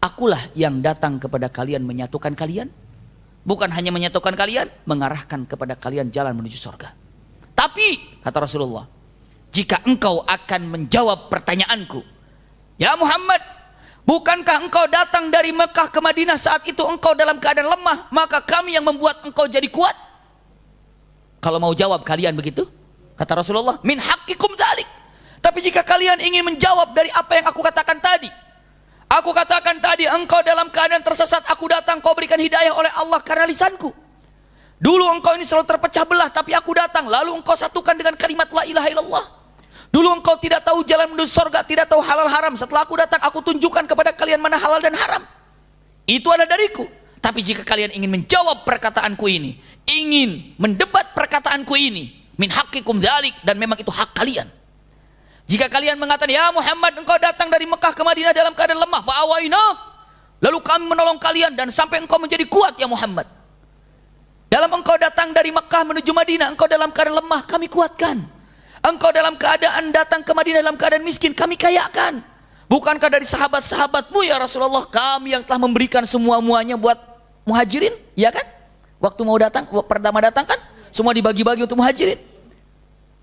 Akulah yang datang kepada kalian menyatukan kalian. Bukan hanya menyatukan kalian, mengarahkan kepada kalian jalan menuju surga. Tapi, kata Rasulullah, jika engkau akan menjawab pertanyaanku, ya Muhammad, bukankah engkau datang dari Mekah ke Madinah saat itu engkau dalam keadaan lemah, maka kami yang membuat engkau jadi kuat? Kalau mau jawab kalian begitu, kata Rasulullah, min haqqikum dzalik. Tapi jika kalian ingin menjawab dari apa yang aku katakan tadi, aku katakan tadi engkau dalam keadaan tersesat, aku datang, kau berikan hidayah oleh Allah karena lisanku. Dulu engkau ini selalu terpecah belah, tapi aku datang, lalu engkau satukan dengan kalimat la ilaha illallah. Dulu engkau tidak tahu jalan menuju surga, tidak tahu halal haram. Setelah aku datang, aku tunjukkan kepada kalian mana halal dan haram. Itu adalah dariku. Tapi jika kalian ingin menjawab perkataanku ini, ingin mendebat perkataanku ini, min haqqikum dzalik, dan memang itu hak kalian. Jika kalian mengatakan, ya Muhammad, engkau datang dari Mekah ke Madinah dalam keadaan lemah, fa'awaina, lalu kami menolong kalian dan sampai engkau menjadi kuat ya Muhammad. Dalam engkau datang dari Mekah menuju Madinah, engkau dalam keadaan lemah, kami kuatkan. Engkau dalam keadaan datang ke Madinah dalam keadaan miskin, kami kayakan. Bukankah dari sahabat-sahabatmu ya Rasulullah, kami yang telah memberikan semua-muanya buat muhajirin, ya kan? Waktu mau datang, pertama datang kan, semua dibagi-bagi untuk muhajirin.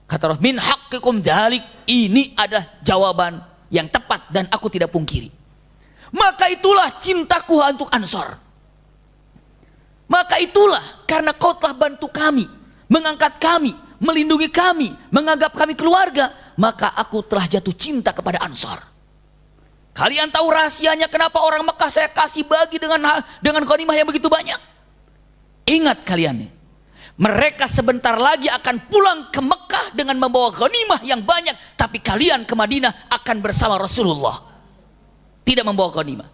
Kata Rasul, min haqqikum dzalik, ini adalah jawaban yang tepat dan aku tidak pungkiri. Maka itulah cintaku untuk Ansor. Maka itulah karena kau telah bantu kami, mengangkat kami, melindungi kami, menganggap kami keluarga, maka aku telah jatuh cinta kepada Ansor. Kalian tahu rahasianya kenapa orang Mekah saya kasih bagi dengan ghanimah yang begitu banyak? Ingat kalian nih, mereka sebentar lagi akan pulang ke Mekah dengan membawa ghanimah yang banyak, tapi kalian ke Madinah akan bersama Rasulullah, tidak membawa ghanimah.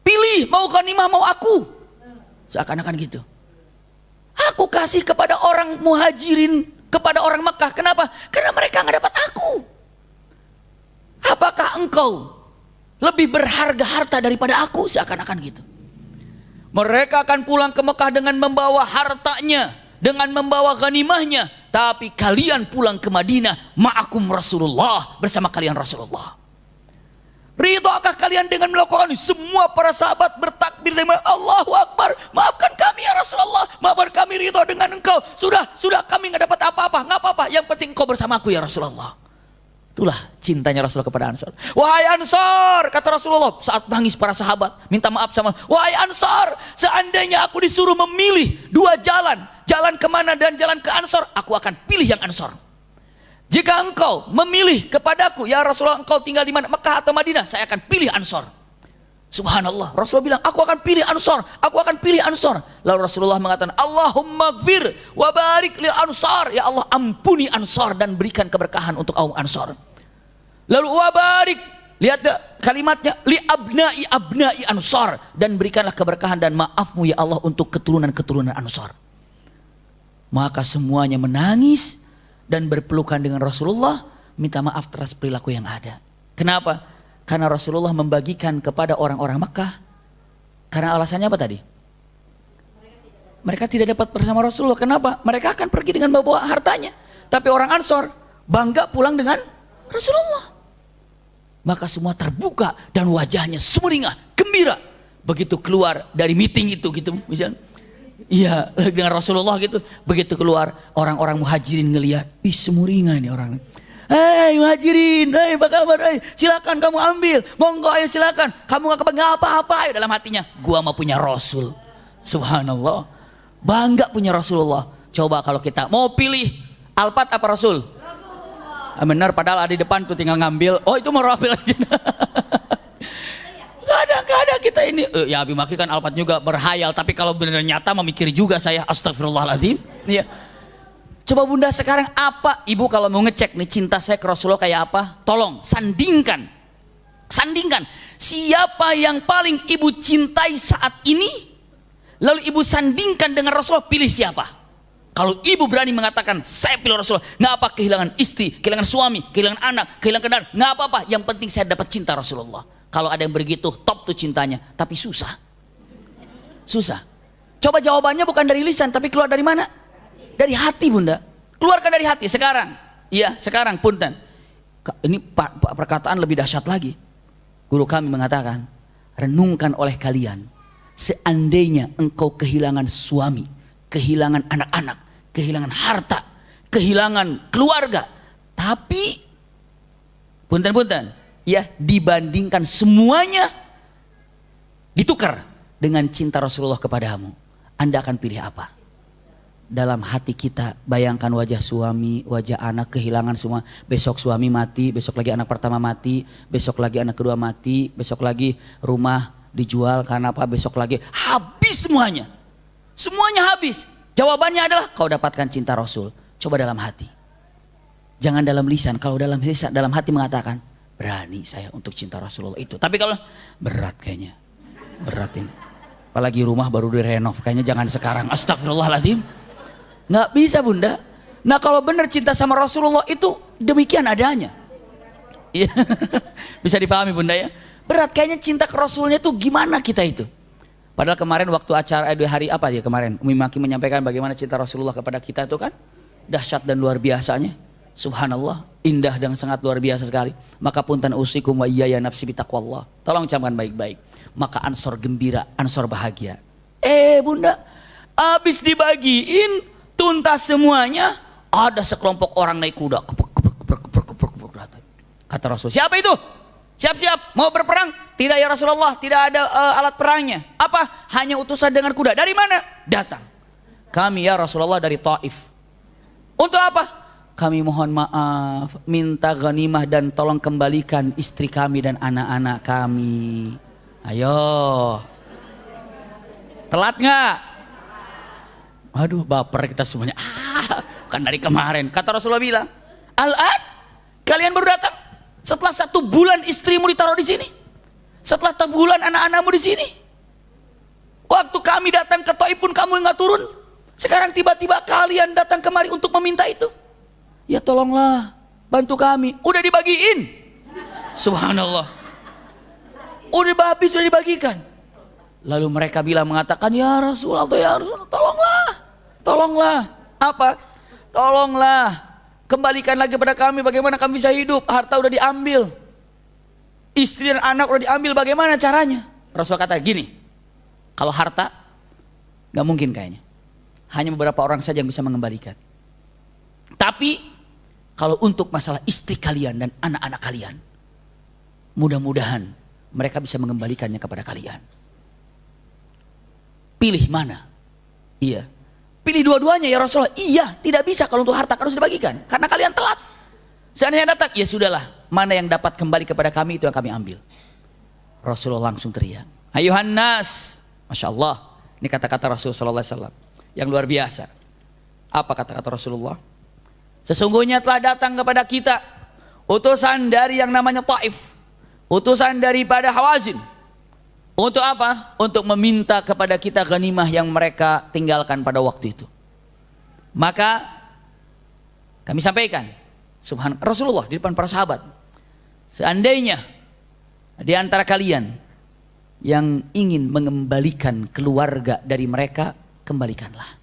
Pilih, mau ghanimah mau aku, seakan-akan gitu. Aku kasih kepada orang muhajirin, kepada orang Mekah. Kenapa? Karena mereka nggak dapat aku. Apakah engkau lebih berharga harta daripada aku? Seakan-akan gitu. Mereka akan pulang ke Mekah dengan membawa hartanya, dengan membawa ghanimahnya, tapi kalian pulang ke Madinah ma'akum Rasulullah, bersama kalian Rasulullah. Ridhokah kalian dengan melakukan ini? Semua para sahabat bertakbir dengan Allahu Akbar. Maafkan kami ya Rasulullah, maafkan kami, ridho dengan engkau. Sudah kami nggak dapat apa-apa, nggak apa-apa, yang penting engkau bersamaku ya Rasulullah. Itulah cintanya Rasulullah kepada Ansor. Wahai Ansor, kata Rasulullah saat nangis para sahabat, minta maaf sama, wahai Ansor, seandainya aku disuruh memilih dua jalan, jalan kemana dan jalan ke Ansor, aku akan pilih yang Ansor. Jika engkau memilih kepadaku, ya Rasulullah, engkau tinggal di mana, Mekah atau Madinah, saya akan pilih Ansor. Subhanallah, Rasulullah bilang, aku akan pilih Ansor, aku akan pilih Ansor. Lalu Rasulullah mengatakan, Allahumma gfir wa barik li Ansor, ya Allah ampuni Ansor dan berikan keberkahan untuk kaum Ansor. Lalu wa barik, lihat kalimatnya, li abnai Ansor, dan berikanlah keberkahan dan maafmu ya Allah untuk keturunan-keturunan Ansor. Maka semuanya menangis dan berpelukan dengan Rasulullah, minta maaf atas perilaku yang ada. Kenapa? Karena Rasulullah membagikan kepada orang-orang Mekah. Karena alasannya apa tadi? Mereka tidak dapat bersama Rasulullah. Kenapa? Mereka akan pergi dengan membawa hartanya. Tapi orang Ansor bangga pulang dengan Rasulullah. Maka semua terbuka dan wajahnya sumringah, gembira. Begitu keluar dari meeting itu gitu misalnya. Iya, dengan Rasulullah gitu. Begitu keluar, orang-orang muhajirin ngelihat, ih sumringah ini orang. Hei muhajirin, hei apa kabar? Hey, silakan kamu ambil, monggo ayo silakan. Kamu nggak apa-apa, ayo dalam hatinya. Gua mau punya Rasul. Subhanallah, bangga punya Rasulullah. Coba kalau kita mau pilih Alphard apa Rasul? Rasulullah. Benar, padahal ada di depan tuh tinggal ngambil. Oh itu mau Rasul aja. Kadang-kadang kita ini, ya Abi Maki kan Alphard juga berhayal, tapi kalau benar nyata memikir juga saya, astagfirullahaladzim. Ya. Coba bunda sekarang apa, ibu kalau mau ngecek nih cinta saya ke Rasulullah kayak apa, tolong sandingkan. Sandingkan, siapa yang paling ibu cintai saat ini, lalu ibu sandingkan dengan Rasulullah, pilih siapa? Kalau ibu berani mengatakan saya pilih Rasulullah, nggak apa kehilangan istri, kehilangan suami, kehilangan anak, kehilangan kendaraan, nggak apa-apa. Yang penting saya dapat cinta Rasulullah. Kalau ada yang begitu, top tuh cintanya. Tapi susah, susah. Coba jawabannya bukan dari lisan, tapi keluar dari mana? Dari hati bunda. Keluarkan dari hati sekarang. Iya sekarang punten. Ini perkataan lebih dahsyat lagi. Guru kami mengatakan, renungkan oleh kalian, seandainya engkau kehilangan suami, kehilangan anak-anak, kehilangan harta, kehilangan keluarga, tapi punten-punten, ya dibandingkan semuanya ditukar dengan cinta Rasulullah kepadamu, Anda akan pilih apa? Dalam hati kita bayangkan wajah suami, wajah anak, kehilangan semua. Besok suami mati, besok lagi anak pertama mati, besok lagi anak kedua mati, besok lagi rumah dijual karena apa, besok lagi habis semuanya. Semuanya habis. Jawabannya adalah kau dapatkan cinta Rasul. Coba dalam hati. Jangan dalam lisan. Kalau dalam lisan, dalam hati mengatakan berani saya untuk cinta Rasulullah itu. Tapi kalau berat kayaknya. Berat ini. Apalagi rumah baru direnov, kayaknya jangan sekarang. Astagfirullahaladzim. Nggak bisa bunda. Nah kalau benar cinta sama Rasulullah itu demikian adanya. Iya. Bisa dipahami bunda ya. Berat kayaknya cinta ke Rasulnya itu gimana kita itu. Padahal kemarin waktu acara hari apa ya kemarin, Umi Maki menyampaikan bagaimana cinta Rasulullah kepada kita itu kan dahsyat dan luar biasanya. Subhanallah, indah dan sangat luar biasa sekali. Maka punten usikum wa iyaya nafsi bitaqwallah. Tolong camkan baik-baik. Maka Ansor gembira, Ansor bahagia. Bunda, habis dibagiin tuntas semuanya, ada sekelompok orang naik kuda. Kata Rasul, siapa itu? Siap-siap, mau berperang? Tidak ya Rasulullah, tidak ada alat perangnya. Apa? Hanya utusan dengan kuda. Dari mana? Datang. Kami ya Rasulullah dari Taif. Untuk apa? Kami mohon maaf, minta ghanimah dan tolong kembalikan istri kami dan anak-anak kami. Ayo. Telat nggak? Aduh baper kita semuanya. Kan dari kemarin. Kata Rasulullah bilang, Al-an, kalian baru datang? Setelah 1 bulan istrimu ditaruh di sini, setelah 1 bulan anak-anakmu di sini. Waktu kami datang ke Taif pun kamu nggak turun. Sekarang tiba-tiba kalian datang kemari untuk meminta itu. Ya tolonglah, bantu kami. Udah dibagiin. Subhanallah. Udah habis, sudah dibagikan. Lalu mereka mengatakan, ya Rasulullah, tolonglah, tolonglah. Apa? Tolonglah. Kembalikan lagi pada kami, bagaimana kami bisa hidup? Harta udah diambil, istri dan anak udah diambil, bagaimana caranya? Rasul kata gini, kalau harta gak mungkin kayaknya, hanya beberapa orang saja yang bisa mengembalikan. Tapi kalau untuk masalah istri kalian dan anak-anak kalian, mudah-mudahan mereka bisa mengembalikannya kepada kalian. Pilih mana? Iya, pilih dua-duanya ya Rasulullah. Iya, tidak bisa kalau untuk harta harus dibagikan karena kalian telat. Seandainya datang, ya sudahlah, mana yang dapat kembali kepada kami itu yang kami ambil. Rasulullah langsung teriak, ayuhan nas. Masya Allah, ini kata-kata Rasulullah SAW yang luar biasa. Apa kata-kata Rasulullah? Sesungguhnya telah datang kepada kita utusan dari yang namanya Taif, utusan daripada Hawazin. Untuk apa? Untuk meminta kepada kita ghanimah yang mereka tinggalkan pada waktu itu. Maka kami sampaikan, subhanallah, Rasulullah di depan para sahabat, seandainya di antara kalian yang ingin mengembalikan keluarga dari mereka, kembalikanlah.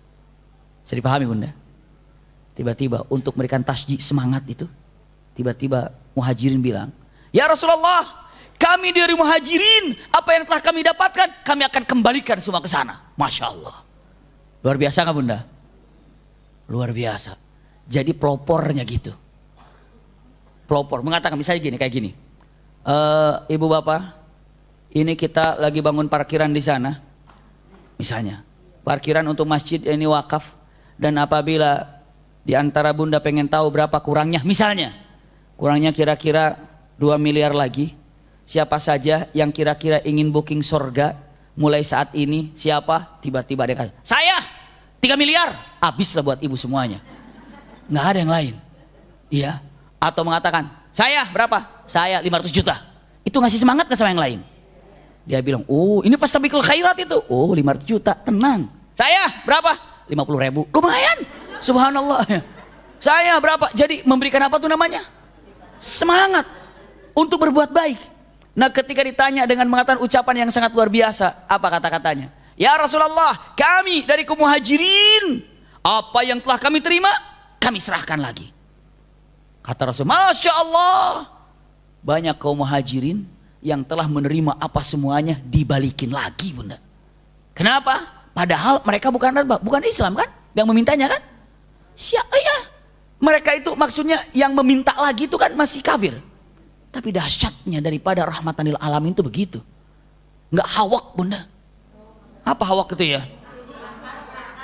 Bisa dipahami bunda? Tiba-tiba untuk memberikan tasjid semangat itu, tiba-tiba Muhajirin bilang, ya Rasulullah, kami dari Muhajirin, apa yang telah kami dapatkan, kami akan kembalikan semua ke sana. Masya Allah. Luar biasa nggak bunda? Luar biasa. Jadi pelopornya gitu. Pelopor, mengatakan misalnya gini, kayak gini. Ibu bapak, ini kita lagi bangun parkiran di sana. Misalnya, parkiran untuk masjid ini wakaf. Dan apabila di antara bunda pengen tahu berapa kurangnya, misalnya, kurangnya kira-kira 2 miliar lagi. siapa saja yang kira-kira ingin booking surga mulai saat ini? Siapa? Tiba-tiba dia kata, saya 3 miliar, habislah buat ibu semuanya, nggak ada yang lain. Iya. Atau mengatakan, saya berapa? Saya 500 juta. Itu ngasih semangat nggak sama yang lain? Dia bilang, oh ini pas tabikul khairat itu. Oh 500 juta, tenang. Saya berapa? 50.000, lumayan. Subhanallah. Saya berapa? Jadi memberikan apa tuh namanya? Semangat untuk berbuat baik. Nah ketika ditanya dengan mengatakan ucapan yang sangat luar biasa, apa kata-katanya? Ya Rasulullah, kami dari kaum muhajirin, apa yang telah kami terima, kami serahkan lagi. Kata Rasul, Masya Allah, banyak kaum muhajirin yang telah menerima apa semuanya dibalikin lagi, Bunda. Kenapa? Padahal mereka bukan Islam kan, yang memintanya kan? Siapa ya? Mereka itu maksudnya yang meminta lagi itu kan masih kafir. Tapi dahsyatnya daripada rahmatan lil alamin itu begitu. Nggak hawak, Bunda. Apa hawak itu ya?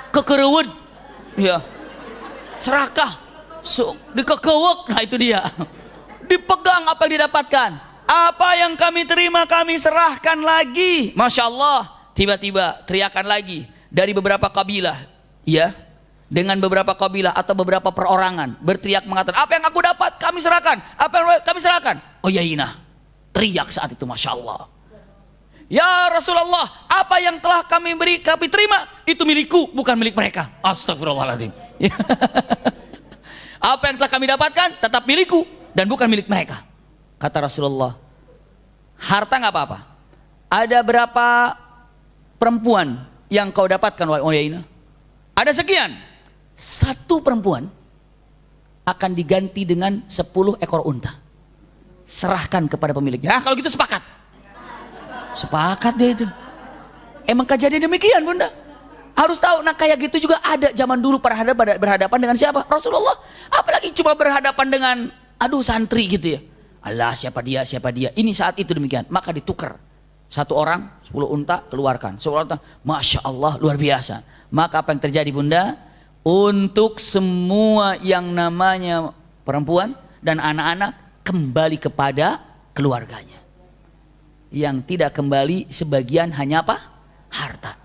Kekerewet. Ya. Serakah. Dikekewek. Nah itu dia. Dipegang apa yang didapatkan. Apa yang kami terima kami serahkan lagi. Masya Allah. Tiba-tiba teriakan lagi dari beberapa kabilah. Ya. Dengan beberapa kabilah atau beberapa perorangan berteriak mengatakan, apa yang aku dapat kami serahkan, apa yang kami serahkan. Oh ya Ina, teriak saat itu, Masya Allah. Ya Rasulullah, apa yang telah kami terima itu milikku, bukan milik mereka. Astagfirullahaladzim. Apa yang telah kami dapatkan tetap milikku dan bukan milik mereka. Kata Rasulullah, harta nggak apa-apa. Ada berapa perempuan yang kau dapatkan wahai Ina? Ada sekian. Satu perempuan akan diganti dengan 10 ekor unta. Serahkan kepada pemiliknya. Nah, kalau gitu sepakat. Sepakat dia itu. Emang kejadian demikian, Bunda. Harus tahu, nah kayak gitu juga ada zaman dulu berhadapan dengan siapa? Rasulullah. Apalagi cuma berhadapan dengan santri gitu ya. Allah, siapa dia? Ini saat itu demikian. Maka ditukar. Satu orang 10 unta keluarkan. 10 unta. Masya Allah, luar biasa. Maka apa yang terjadi, Bunda? Untuk semua yang namanya perempuan dan anak-anak kembali kepada keluarganya. Yang tidak kembali sebagian hanya apa? Harta.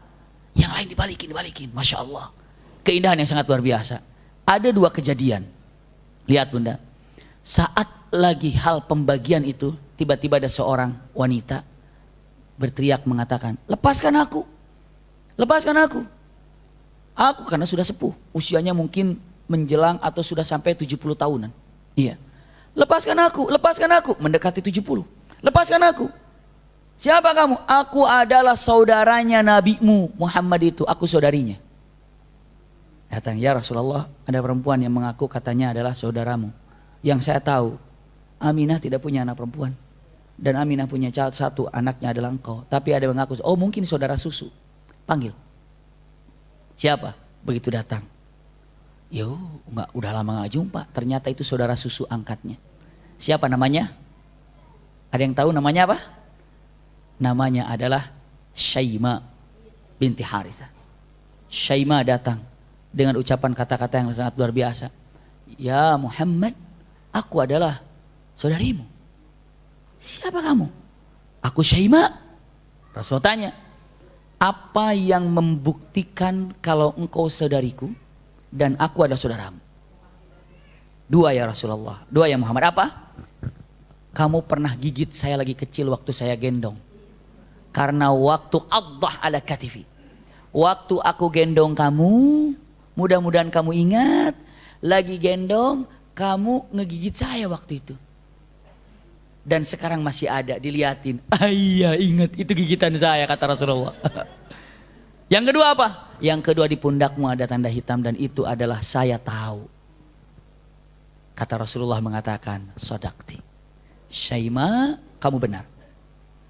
Yang lain dibalikin. Masya Allah. Keindahan yang sangat luar biasa. Ada 2 kejadian. Lihat, Bunda. Saat lagi hal pembagian itu, tiba-tiba ada seorang wanita berteriak mengatakan, lepaskan aku. Lepaskan aku. Aku karena sudah sepuh, usianya mungkin menjelang atau sudah sampai 70 tahunan. Iya. Lepaskan aku, mendekati 70. Lepaskan aku. Siapa kamu? Aku adalah saudaranya nabimu Muhammad itu, aku saudarinya. Datang, ya Rasulullah, ada perempuan yang mengaku katanya adalah saudaramu. Yang saya tahu, Aminah tidak punya anak perempuan. Dan Aminah punya satu, anaknya adalah engkau. Tapi ada yang mengaku, oh mungkin saudara susu. Panggil. Siapa? Begitu datang. Yo, udah lama gak jumpa. Ternyata itu saudara susu angkatnya. Siapa namanya? Ada yang tahu namanya apa? Namanya adalah Syaima binti Harithah. Syaima datang dengan ucapan kata-kata yang sangat luar biasa. Ya Muhammad, aku adalah saudarimu. Siapa kamu? Aku Syaima. Rasul tanya, apa yang membuktikan kalau engkau saudariku dan aku adalah saudaramu? 2 ya Rasulullah. 2 ya Muhammad. Apa? Kamu pernah gigit saya lagi kecil waktu saya gendong. Karena waktu Allah ala katifi. Waktu aku gendong kamu, mudah-mudahan kamu ingat, lagi gendong, kamu ngegigit saya waktu itu. Dan sekarang masih ada, diliatin. Iya ingat, itu gigitan saya, kata Rasulullah. Yang kedua apa? Yang kedua, di pundakmu ada tanda hitam dan itu adalah saya tahu. Kata Rasulullah mengatakan, sodakti. Syaima, kamu benar.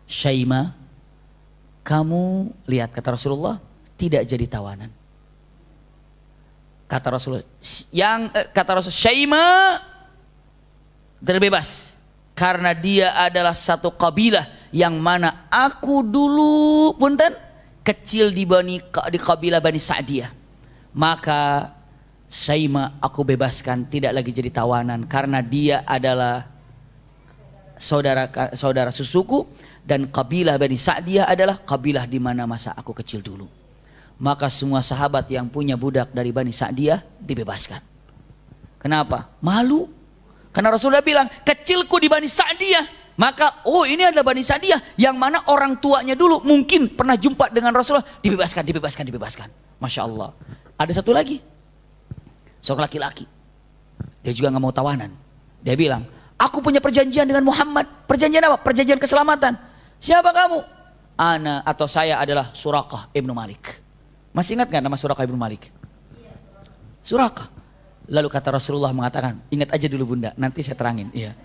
Syaima, kamu lihat, kata Rasulullah, tidak jadi tawanan. Kata Rasulullah, Syaima terbebas. Karena dia adalah satu kabilah yang mana aku dulu punten kecil di kabilah Bani Sa'diyah. Maka Syaima aku bebaskan, tidak lagi jadi tawanan karena dia adalah saudara susuku, dan kabilah Bani Sa'diyah adalah kabilah di mana masa aku kecil dulu. Maka semua sahabat yang punya budak dari Bani Sa'diyah dibebaskan. Kenapa? Malu. Karena Rasulullah bilang, kecilku di Bani Sa'diyah. Maka, oh ini adalah Bani Sa'diyah yang mana orang tuanya dulu mungkin pernah jumpa dengan Rasulullah. Dibebaskan. Masya Allah. Ada satu lagi, seorang laki-laki. Dia juga nggak mau tawanan. Dia bilang, aku punya perjanjian dengan Muhammad. Perjanjian apa? Perjanjian keselamatan. Siapa kamu? Ana atau saya adalah Suraqah ibnu Malik. Masih ingat nggak nama Suraqah ibnu Malik? Suraqah. Lalu kata Rasulullah mengatakan, ingat aja dulu bunda, nanti saya terangin. Iya.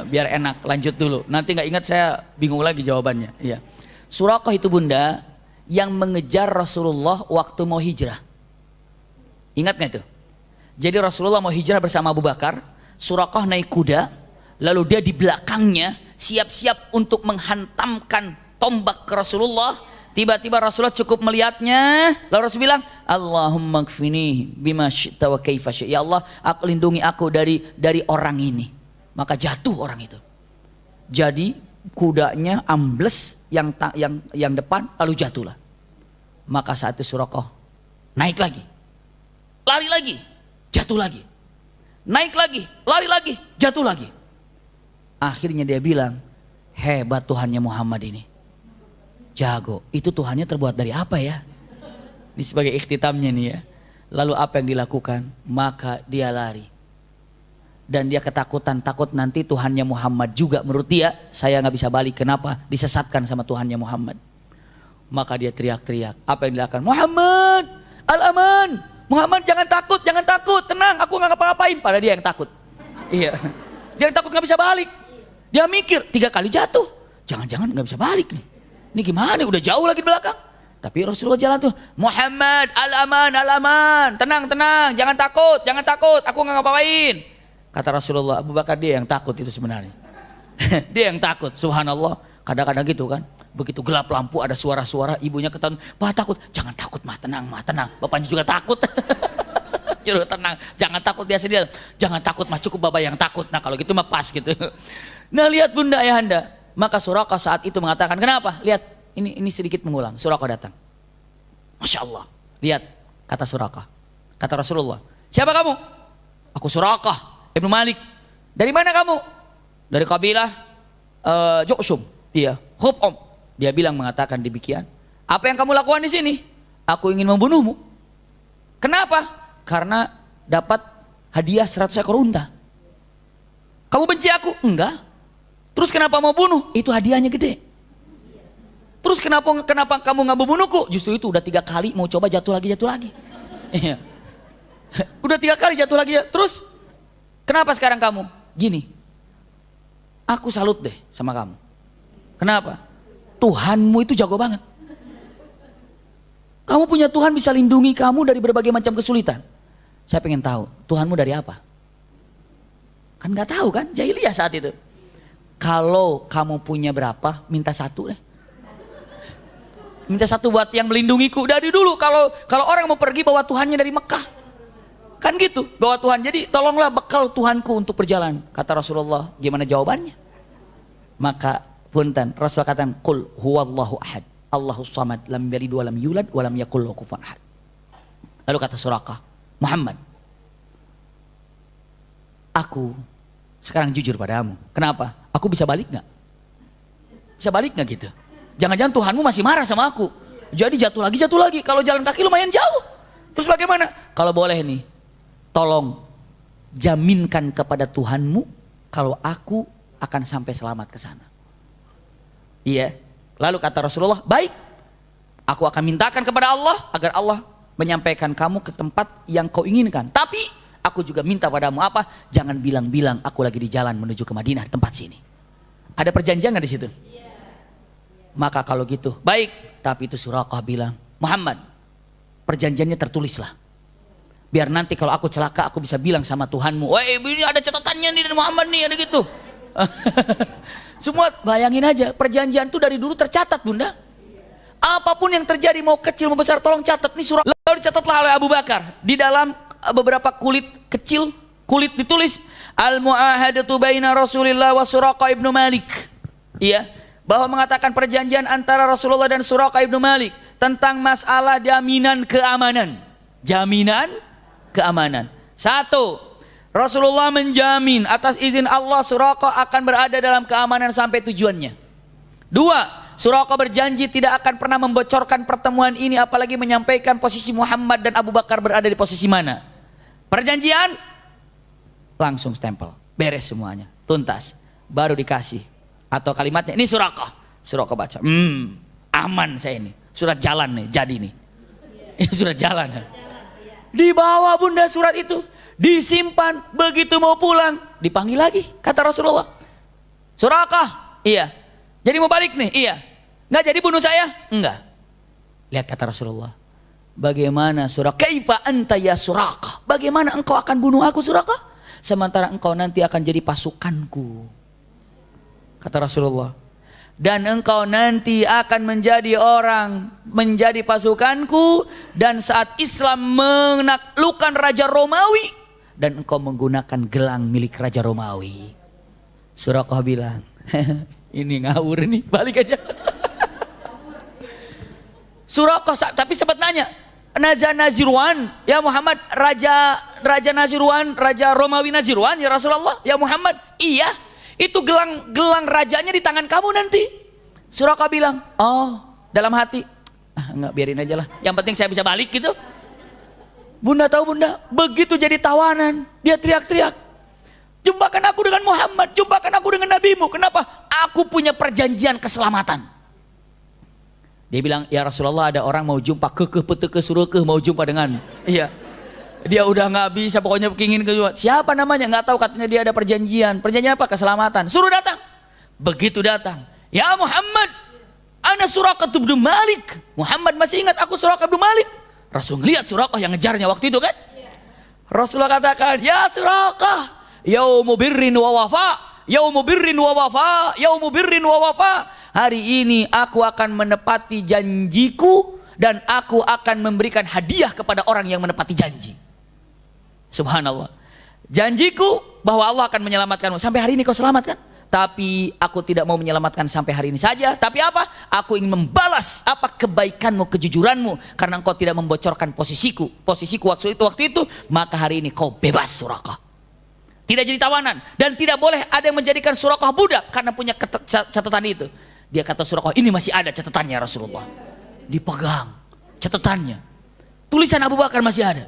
Biar enak, lanjut dulu. Nanti nggak ingat saya bingung lagi jawabannya. Iya. Suraqah itu bunda yang mengejar Rasulullah waktu mau hijrah. Ingat nggak itu? Jadi Rasulullah mau hijrah bersama Abu Bakar. Suraqah naik kuda, lalu dia di belakangnya siap-siap untuk menghantamkan tombak ke Rasulullah. Tiba-tiba Rasulullah cukup melihatnya, lalu Rasul bilang, Allahumma kfini bima syi'ta wa kaifa syi'ta. Ya Allah, aku lindungi aku dari orang ini. Maka jatuh orang itu. Jadi kudanya ambles yang depan, lalu jatuhlah. Maka saat itu Suraqah naik lagi, lari lagi, jatuh lagi, naik lagi, lari lagi, jatuh lagi. Akhirnya dia bilang, hebat Tuhannya Muhammad ini, jago. Itu Tuhannya terbuat dari apa ya? Ini sebagai ikhtitamnya nih ya. Lalu apa yang dilakukan? Maka dia lari. Dan dia ketakutan, takut nanti Tuhannya Muhammad juga menurut dia, saya nggak bisa balik. Kenapa? Disesatkan sama Tuhannya Muhammad. Maka dia teriak-teriak. Apa yang dilakukan? Muhammad, al-aman. Muhammad jangan takut, tenang, aku nggak ngapa-ngapain. Padahal dia yang takut. Iya, dia yang takut nggak bisa balik. Dia mikir 3 kali jatuh, jangan-jangan nggak bisa balik nih. Ini gimana? Udah jauh lagi di belakang. Tapi Rasulullah jalan tuh, Muhammad, al-aman, tenang, jangan takut, aku nggak ngapain. Kata Rasulullah, Abu Bakar dia yang takut itu sebenarnya. Dia yang takut, subhanallah. Kadang-kadang gitu kan, begitu gelap lampu ada suara-suara, ibunya ketahuan, Pak takut, jangan takut mah, tenang. Bapaknya juga takut. Nyuruh tenang, jangan takut dia sendiri. Jangan takut mah, cukup bapak yang takut. Nah kalau gitu mah pas gitu. Nah lihat bunda ayahanda, maka Suraqah saat itu mengatakan, kenapa? Lihat, ini sedikit mengulang. Suraqah datang. Masya Allah. Lihat, kata Suraqah. Kata Rasulullah, siapa kamu? Aku Suraqah ibnu Malik. Dari mana kamu? Dari kabilah Ju'shum. Iya, Hub'um. Dia bilang mengatakan demikian. Apa yang kamu lakukan di sini? Aku ingin membunuhmu. Kenapa? Karena dapat hadiah 100 ekor unta. Kamu benci aku? Enggak. Terus kenapa mau bunuh? Itu hadiahnya gede. Terus kenapa kamu nggak membunuhku? Justru itu udah 3 kali mau coba jatuh lagi. Iya. Udah 3 kali jatuh lagi. Terus kenapa sekarang kamu? Gini. Aku salut deh sama kamu. Kenapa? Tuhanmu itu jago banget. Kamu punya Tuhan bisa lindungi kamu dari berbagai macam kesulitan. Saya pengen tahu, Tuhanmu dari apa? Kan nggak tahu kan, jahiliyah saat itu. Kalau kamu punya berapa, minta 1 deh. Minta 1 buat yang melindungiku. Dari dulu kalau orang mau pergi bawa Tuhannya dari Mekah. Kan gitu, bawa Tuhan. Jadi tolonglah bekal Tuhanku untuk perjalanan. Kata Rasulullah, gimana jawabannya? Maka punten, Rasulullah katakan, Qul huwallahu ahad, Allahus samad, lam yalid wa lam yulad wa lam yakul lahu kufuwan ahad. Lalu kata Suraqah, Muhammad, aku sekarang jujur padamu. Kenapa? Aku bisa balik nggak? Bisa balik nggak gitu? Jangan-jangan Tuhanmu masih marah sama aku. Jadi jatuh lagi. Kalau jalan kaki lumayan jauh. Terus bagaimana? Kalau boleh nih, tolong jaminkan kepada Tuhanmu kalau aku akan sampai selamat ke sana. Iya. Lalu kata Rasulullah, baik. Aku akan mintakan kepada Allah agar Allah menyampaikan kamu ke tempat yang kau inginkan. Tapi aku juga minta padamu apa? Jangan bilang-bilang aku lagi di jalan menuju ke Madinah, tempat sini. Ada perjanjian nggak di situ? Maka kalau gitu, baik. Tapi itu Suraqah bilang, Muhammad, perjanjiannya tertulislah. Biar nanti kalau aku celaka, aku bisa bilang sama Tuhanmu, wah ini ada catatannya nih dari Muhammad nih, ada gitu. Semua bayangin aja, perjanjian itu dari dulu tercatat bunda. Apapun yang terjadi, mau kecil mau besar, tolong catat. Nih surat lalu dicatatlah oleh Abu Bakar di dalam beberapa kulit kecil kulit ditulis al-mu'ahadatu baina Rasulillah wa Suraqah ibnu Malik. Iya, bahwa mengatakan perjanjian antara Rasulullah dan Suraqah ibnu Malik tentang masalah jaminan keamanan. Jaminan keamanan. Satu, Rasulullah menjamin atas izin Allah Suraqah akan berada dalam keamanan sampai tujuannya. Dua, Suraqah berjanji tidak akan pernah membocorkan pertemuan ini, apalagi menyampaikan posisi Muhammad dan Abu Bakar berada di posisi mana. Perjanjian langsung stempel, beres semuanya, tuntas, baru dikasih. Atau kalimatnya, ini Suraqah. Suraqah baca, aman saya ini, surat jalan nih, jadi nih. Ini surat jalan. Dibawa bunda surat itu, disimpan, begitu mau pulang, dipanggil lagi, kata Rasulullah. Suraqah, iya. Jadi mau balik nih, iya. Nggak jadi bunuh saya? Enggak. Lihat kata Rasulullah, bagaimana Suraqah? Kaifa anta ya Suraqah? Bagaimana engkau akan bunuh aku Suraqah? Sementara engkau nanti akan jadi pasukanku. Kata Rasulullah, dan engkau nanti akan menjadi orang, menjadi pasukanku, dan saat Islam menaklukkan Raja Romawi, dan engkau menggunakan gelang milik Raja Romawi. Suraqah bilang, ini ngawur nih, balik aja. Suraqah tapi sempat nanya, Nazirwan, ya Muhammad, Raja Nazirwan, Raja Romawi Nazirwan, ya Rasulullah, ya Muhammad, iya. Itu gelang rajanya di tangan kamu nanti. Suraqah bilang, oh, dalam hati, enggak, biarin aja lah, yang penting saya bisa balik gitu. Bunda tahu bunda, begitu jadi tawanan, dia teriak-teriak, jumpakan aku dengan Muhammad, jumpakan aku dengan nabimu. Kenapa? Aku punya perjanjian keselamatan. Dia bilang, ya Rasulullah, ada orang mau jumpa kekeh peteke surukeh, mau jumpa dengan, iya, dia udah nggak bisa, pokoknya ingin ke siapa namanya nggak tahu, katanya dia ada perjanjian apa, keselamatan. Suruh datang. Begitu datang, ya Muhammad, ana Suraqah bin Malik. Muhammad masih ingat aku Suraqah bin Malik. Rasul ngelihat Suraqah yang ngejarnya waktu itu kan. Rasulullah katakan, ya Suraqah, yaumu birrin wa wafa, yaumu birrin wa wafa, yaumu birrin wa wafa. Hari ini aku akan menepati janjiku, dan aku akan memberikan hadiah kepada orang yang menepati janji. Subhanallah. Janjiku bahwa Allah akan menyelamatkanmu. Sampai hari ini kau selamat kan? Tapi aku tidak mau menyelamatkan sampai hari ini saja. Tapi apa? Aku ingin membalas apa kebaikanmu, kejujuranmu, karena engkau tidak membocorkan posisiku waktu itu. Maka hari ini kau bebas Suraqah. Tidak jadi tawanan, dan tidak boleh ada yang menjadikan Suraqah budak karena punya catatan itu. Dia kata Suraqah, ini masih ada catatannya Rasulullah. Dipegang catatannya, tulisan Abu Bakar masih ada.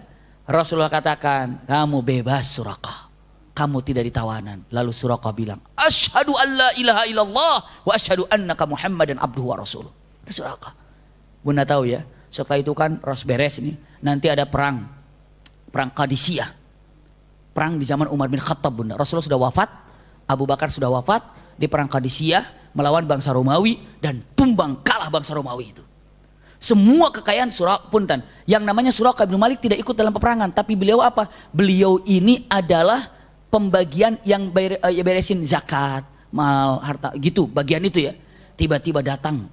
Rasulullah katakan, kamu bebas Suraqah, kamu tidak ditawanan. Lalu Suraqah bilang, asyhadu an la ilaha illallah wa asyhadu annaka Muhammadan abduhu wa rasuluh. Itu Suraqah. Bunda tahu ya, setelah itu kan beres ini, nanti ada perang Qadisiyah, perang di zaman Umar bin Khattab bunda. Rasulullah sudah wafat, Abu Bakar sudah wafat, di perang Qadisiyah melawan bangsa Romawi, dan tumbang kalah bangsa Romawi itu. Semua kekayaan punten yang namanya Suraqah bin Malik tidak ikut dalam peperangan, tapi beliau apa? Beliau ini adalah pembagian yang beresin zakat, mal, harta gitu, bagian itu ya. Tiba-tiba datang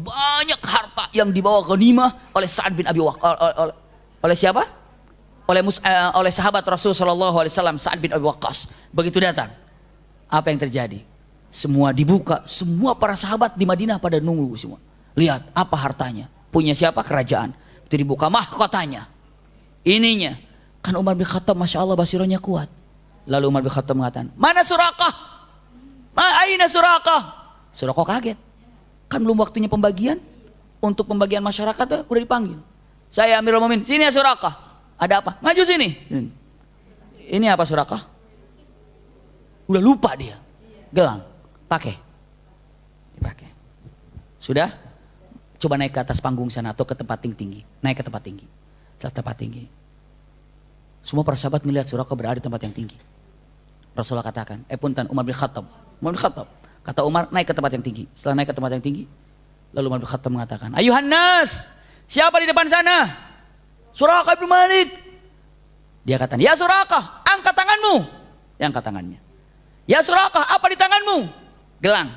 banyak harta yang dibawa ghanimah oleh Sa'ad bin Abi Waqqas, oleh siapa? Oleh sahabat Rasul sallallahu alaihi wasallam, Sa'ad bin Abi Waqqas. Begitu datang, apa yang terjadi? Semua dibuka, semua para sahabat di Madinah pada nunggu semua. Lihat apa hartanya, punya siapa? Kerajaan. Itu dibuka mahkotanya, ininya. Kan Umar bin Khattab, masya Allah, basironya kuat. Lalu Umar bin Khattab mengatakan, mana Suraqah? Aina Suraqah? Suraqah kaget, kan belum waktunya pembagian. Untuk pembagian masyarakat udah dipanggil. Saya Amirul Mukminin, sini ya Suraqah. Ada apa? Maju sini. Ini apa Suraqah? Udah lupa dia. Gelang, pakai, dipakai. Sudah, coba naik ke atas panggung sana atau ke tempat tinggi. Naik ke tempat tinggi. Setelah tempat tinggi, semua para sahabat melihat Suraqah berada di tempat yang tinggi. Rasulullah katakan, punten Umar bin Khattab. Kata Umar, naik ke tempat yang tinggi. Setelah naik ke tempat yang tinggi, lalu Umar bin Khattab mengatakan, ayuhan nas, siapa di depan sana? Suraqah bin Malik. Dia katakan, ya Suraqah, angkat tanganmu. Dia angkat tangannya. Ya Suraqah, apa di tanganmu? Gelang.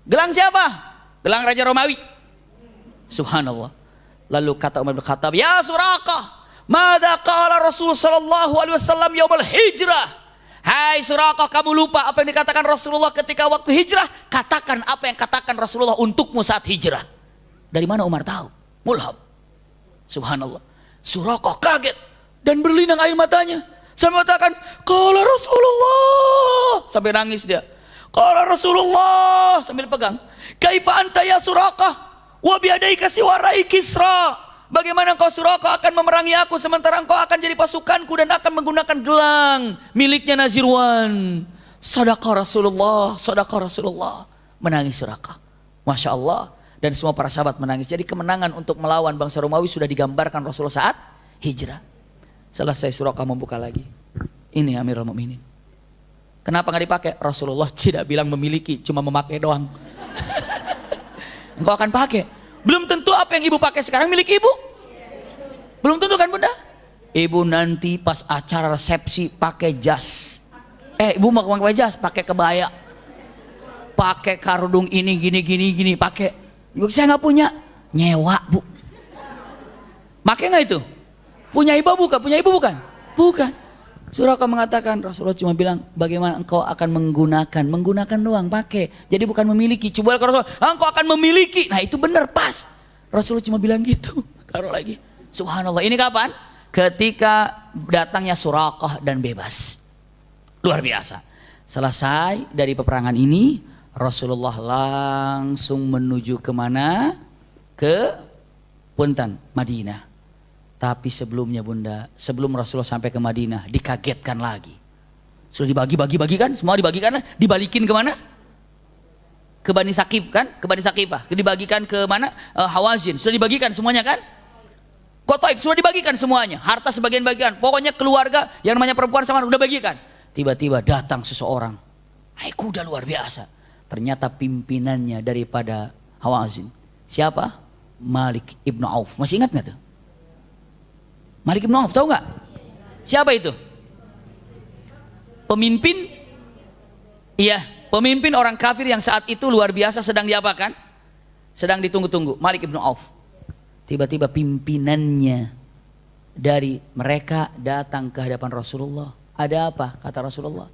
Gelang siapa? Gelang Raja Romawi. Subhanallah. Lalu kata Umar bin Khattab, ya Suraqah, Mada qala Rasul sallallahu alaihi wasallam yaumul hijrah. Hai Suraqah, kamu lupa apa yang dikatakan Rasulullah ketika waktu hijrah? Katakan apa yang katakan Rasulullah untukmu saat hijrah. Dari mana Umar tahu? Mulham. Subhanallah. Suraqah kaget dan berlinang air matanya. Sampai mengatakan, qala Rasulullah. Sampai nangis dia. Qala Rasulullah sambil pegang. Kaifa anta ya Suraqah wa biadaika siwarai Kisra. Bagaimana engkau Suraqah akan memerangi aku sementara engkau akan jadi pasukanku dan akan menggunakan gelang miliknya Nazirwan. Sadaqah Rasulullah, sadaqah Rasulullah. Menangis Suraqah. Masya Allah. Dan semua para sahabat menangis. Jadi kemenangan untuk melawan bangsa Romawi sudah digambarkan Rasulullah saat hijrah. Selesai Suraqah membuka lagi. Ini Amirul Mukminin. Kenapa nggak dipakai? Rasulullah tidak bilang memiliki, cuma memakai doang. Engkau akan pakai. Belum tentu apa yang ibu pakai sekarang milik ibu. Belum tentu kan bunda. Ibu nanti pas acara resepsi pakai jas. Ibu mau pakai jas, pakai kebaya, pakai kerudung ini gini pakai. Saya nggak punya, nyewa bu. Pakai nggak itu? Punya ibu bukan? Punya ibu bukan? Bukan. Suraqah mengatakan, Rasulullah cuma bilang bagaimana engkau akan menggunakan doang, pakai. Jadi bukan memiliki. Coba kalau Rasulullah, engkau akan memiliki. Nah itu benar pas. Rasulullah cuma bilang gitu. Taruh lagi. Subhanallah. Ini kapan? Ketika datangnya Suraqah dan bebas. Luar biasa. Selesai dari peperangan ini, Rasulullah langsung menuju kemana? Ke Punten, Madinah. Tapi sebelumnya bunda, sebelum Rasulullah sampai ke Madinah, dikagetkan lagi. Sudah dibagi-bagi kan? Semua dibagikan, dibalikin kemana? Ke Bani Saqif kan? Ke Bani Saqifah. Dibagikan ke mana? Hawazin. Sudah dibagikan semuanya kan? Taif sudah dibagikan semuanya. Harta sebagian bagian. Pokoknya keluarga yang namanya perempuan sama udah bagikan. Tiba-tiba datang seseorang. Naik kuda luar biasa. Ternyata pimpinannya daripada Hawazin. Siapa? Malik ibnu Auf. Masih ingat nggak tuh? Malik ibn Auf, tahu nggak? Siapa itu? Pemimpin, iya, pemimpin orang kafir yang saat itu luar biasa sedang diapakan? Sedang ditunggu-tunggu, Malik ibn Auf. Tiba-tiba pimpinannya dari mereka datang ke hadapan Rasulullah. Ada apa? Kata Rasulullah.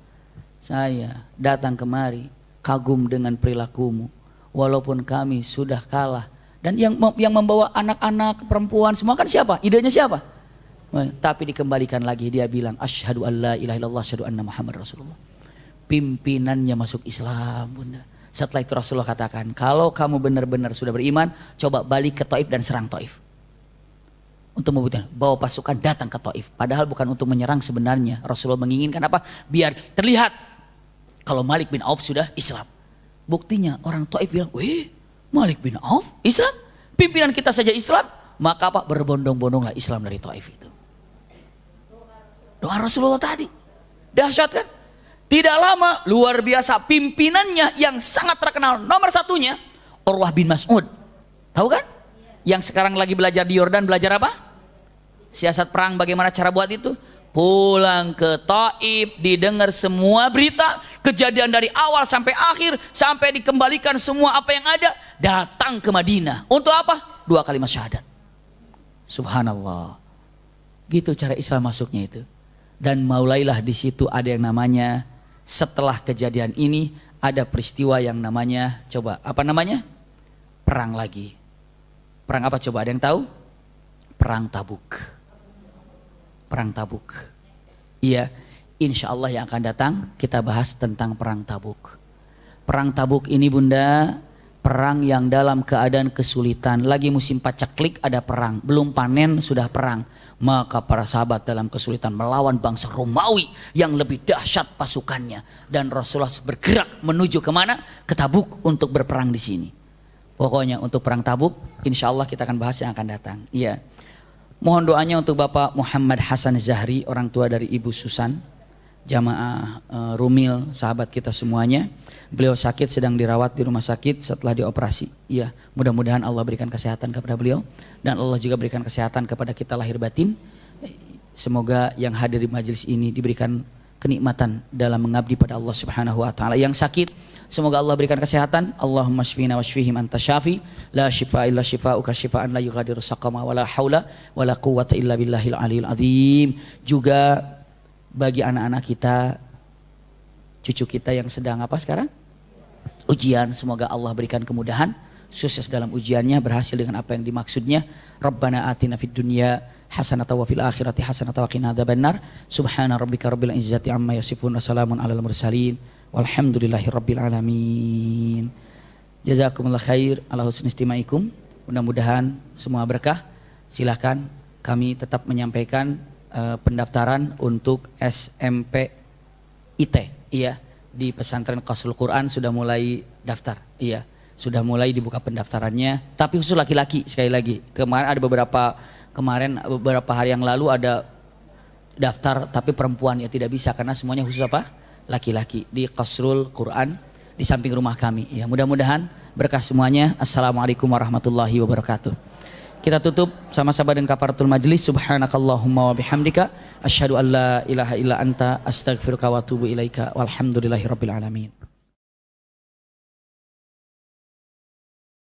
Saya datang kemari kagum dengan perilakumu. Walaupun kami sudah kalah. Dan yang membawa anak-anak, perempuan, semua kan siapa? Idenya siapa? Tapi dikembalikan lagi dia bilang asyhadu alla ilaha illallah asyhadu anna Muhammad Rasulullah. Pimpinannya masuk Islam bunda. Setelah itu Rasulullah katakan, kalau kamu benar-benar sudah beriman, coba balik ke Taif dan serang Taif. Untuk membuktikan, bawa pasukan datang ke Taif. Padahal bukan untuk menyerang sebenarnya. Rasulullah menginginkan apa? Biar terlihat kalau Malik bin Auf sudah Islam. Buktinya orang Taif bilang, wih Malik bin Auf Islam? Pimpinan kita saja Islam? Maka apa? Berbondong-bondonglah Islam dari Taif itu. Doa Rasulullah tadi. Dahsyat kan? Tidak lama, luar biasa pimpinannya yang sangat terkenal. Nomor satunya, Urwah bin Mas'ud. Tahu kan? Yang sekarang lagi belajar di Yordan, belajar apa? Siasat perang, bagaimana cara buat itu? Pulang ke Taif, didengar semua berita, kejadian dari awal sampai akhir, sampai dikembalikan semua apa yang ada, datang ke Madinah. Untuk apa? 2 kalimat syahadat. Subhanallah. Gitu cara Islam masuknya itu. Dan mulailah di situ ada yang namanya setelah kejadian ini ada peristiwa yang namanya coba apa namanya? Perang lagi. Perang apa coba ada yang tahu? Perang Tabuk. Perang Tabuk. Iya, insya Allah yang akan datang kita bahas tentang perang Tabuk. Perang Tabuk ini bunda, perang yang dalam keadaan kesulitan. Lagi musim pacaklik ada perang, belum panen sudah perang. Maka para sahabat dalam kesulitan melawan bangsa Romawi yang lebih dahsyat pasukannya. Dan Rasulullah bergerak menuju kemana? Ke Tabuk untuk berperang di sini. Pokoknya untuk perang Tabuk, insya Allah kita akan bahas yang akan datang. Iya. Mohon doanya untuk Bapak Muhammad Hasan Zahri, orang tua dari Ibu Susan, jamaah Rumil, sahabat kita semuanya. Beliau sakit, sedang dirawat di rumah sakit setelah dioperasi. Iya, mudah-mudahan Allah berikan kesehatan kepada beliau dan Allah juga berikan kesehatan kepada kita lahir batin. Semoga yang hadir di majelis ini diberikan kenikmatan dalam mengabdi pada Allah Subhanahu wa taala. Yang sakit semoga Allah berikan kesehatan. Allahumma shfina washfihim anta syafi la shifaa illa shifaa'uka shifaa'an la yughadiru saqama wala haula wala quwwata illa billahil aliyil azim. Juga bagi anak-anak kita, cucu kita yang sedang apa sekarang? Ujian, semoga Allah berikan kemudahan, sukses dalam ujiannya, berhasil dengan apa yang dimaksudnya. Rabbana atina fid dunya hasanatan wa fil akhirati hasanatan wa qina adzabannar. Subhana rabbika rabbil izzati amma yasifun wa salamun alal mursalin walhamdulillahi rabbil alamin. Jazakumullah khair ala husni istimaikum. Mudah-mudahan semua berkah. Silakan, kami tetap menyampaikan pendaftaran untuk SMP IT, iya, di pesantren Qasrul Quran sudah mulai daftar, iya, sudah mulai dibuka pendaftarannya. Tapi khusus laki-laki, sekali lagi, kemarin ada beberapa hari yang lalu ada daftar, tapi perempuan ya tidak bisa karena semuanya khusus apa? Laki-laki di Qasrul Quran di samping rumah kami. Ya, mudah-mudahan berkah semuanya. Assalamualaikum warahmatullahi wabarakatuh. Kita tutup sama sahabat dan kafaratul majlis. Subhanakallahumma wa bihamdika asyhadu an la ilaha illa anta astaghfiruka wa atubu ilaika walhamdulillahi rabbil alamin.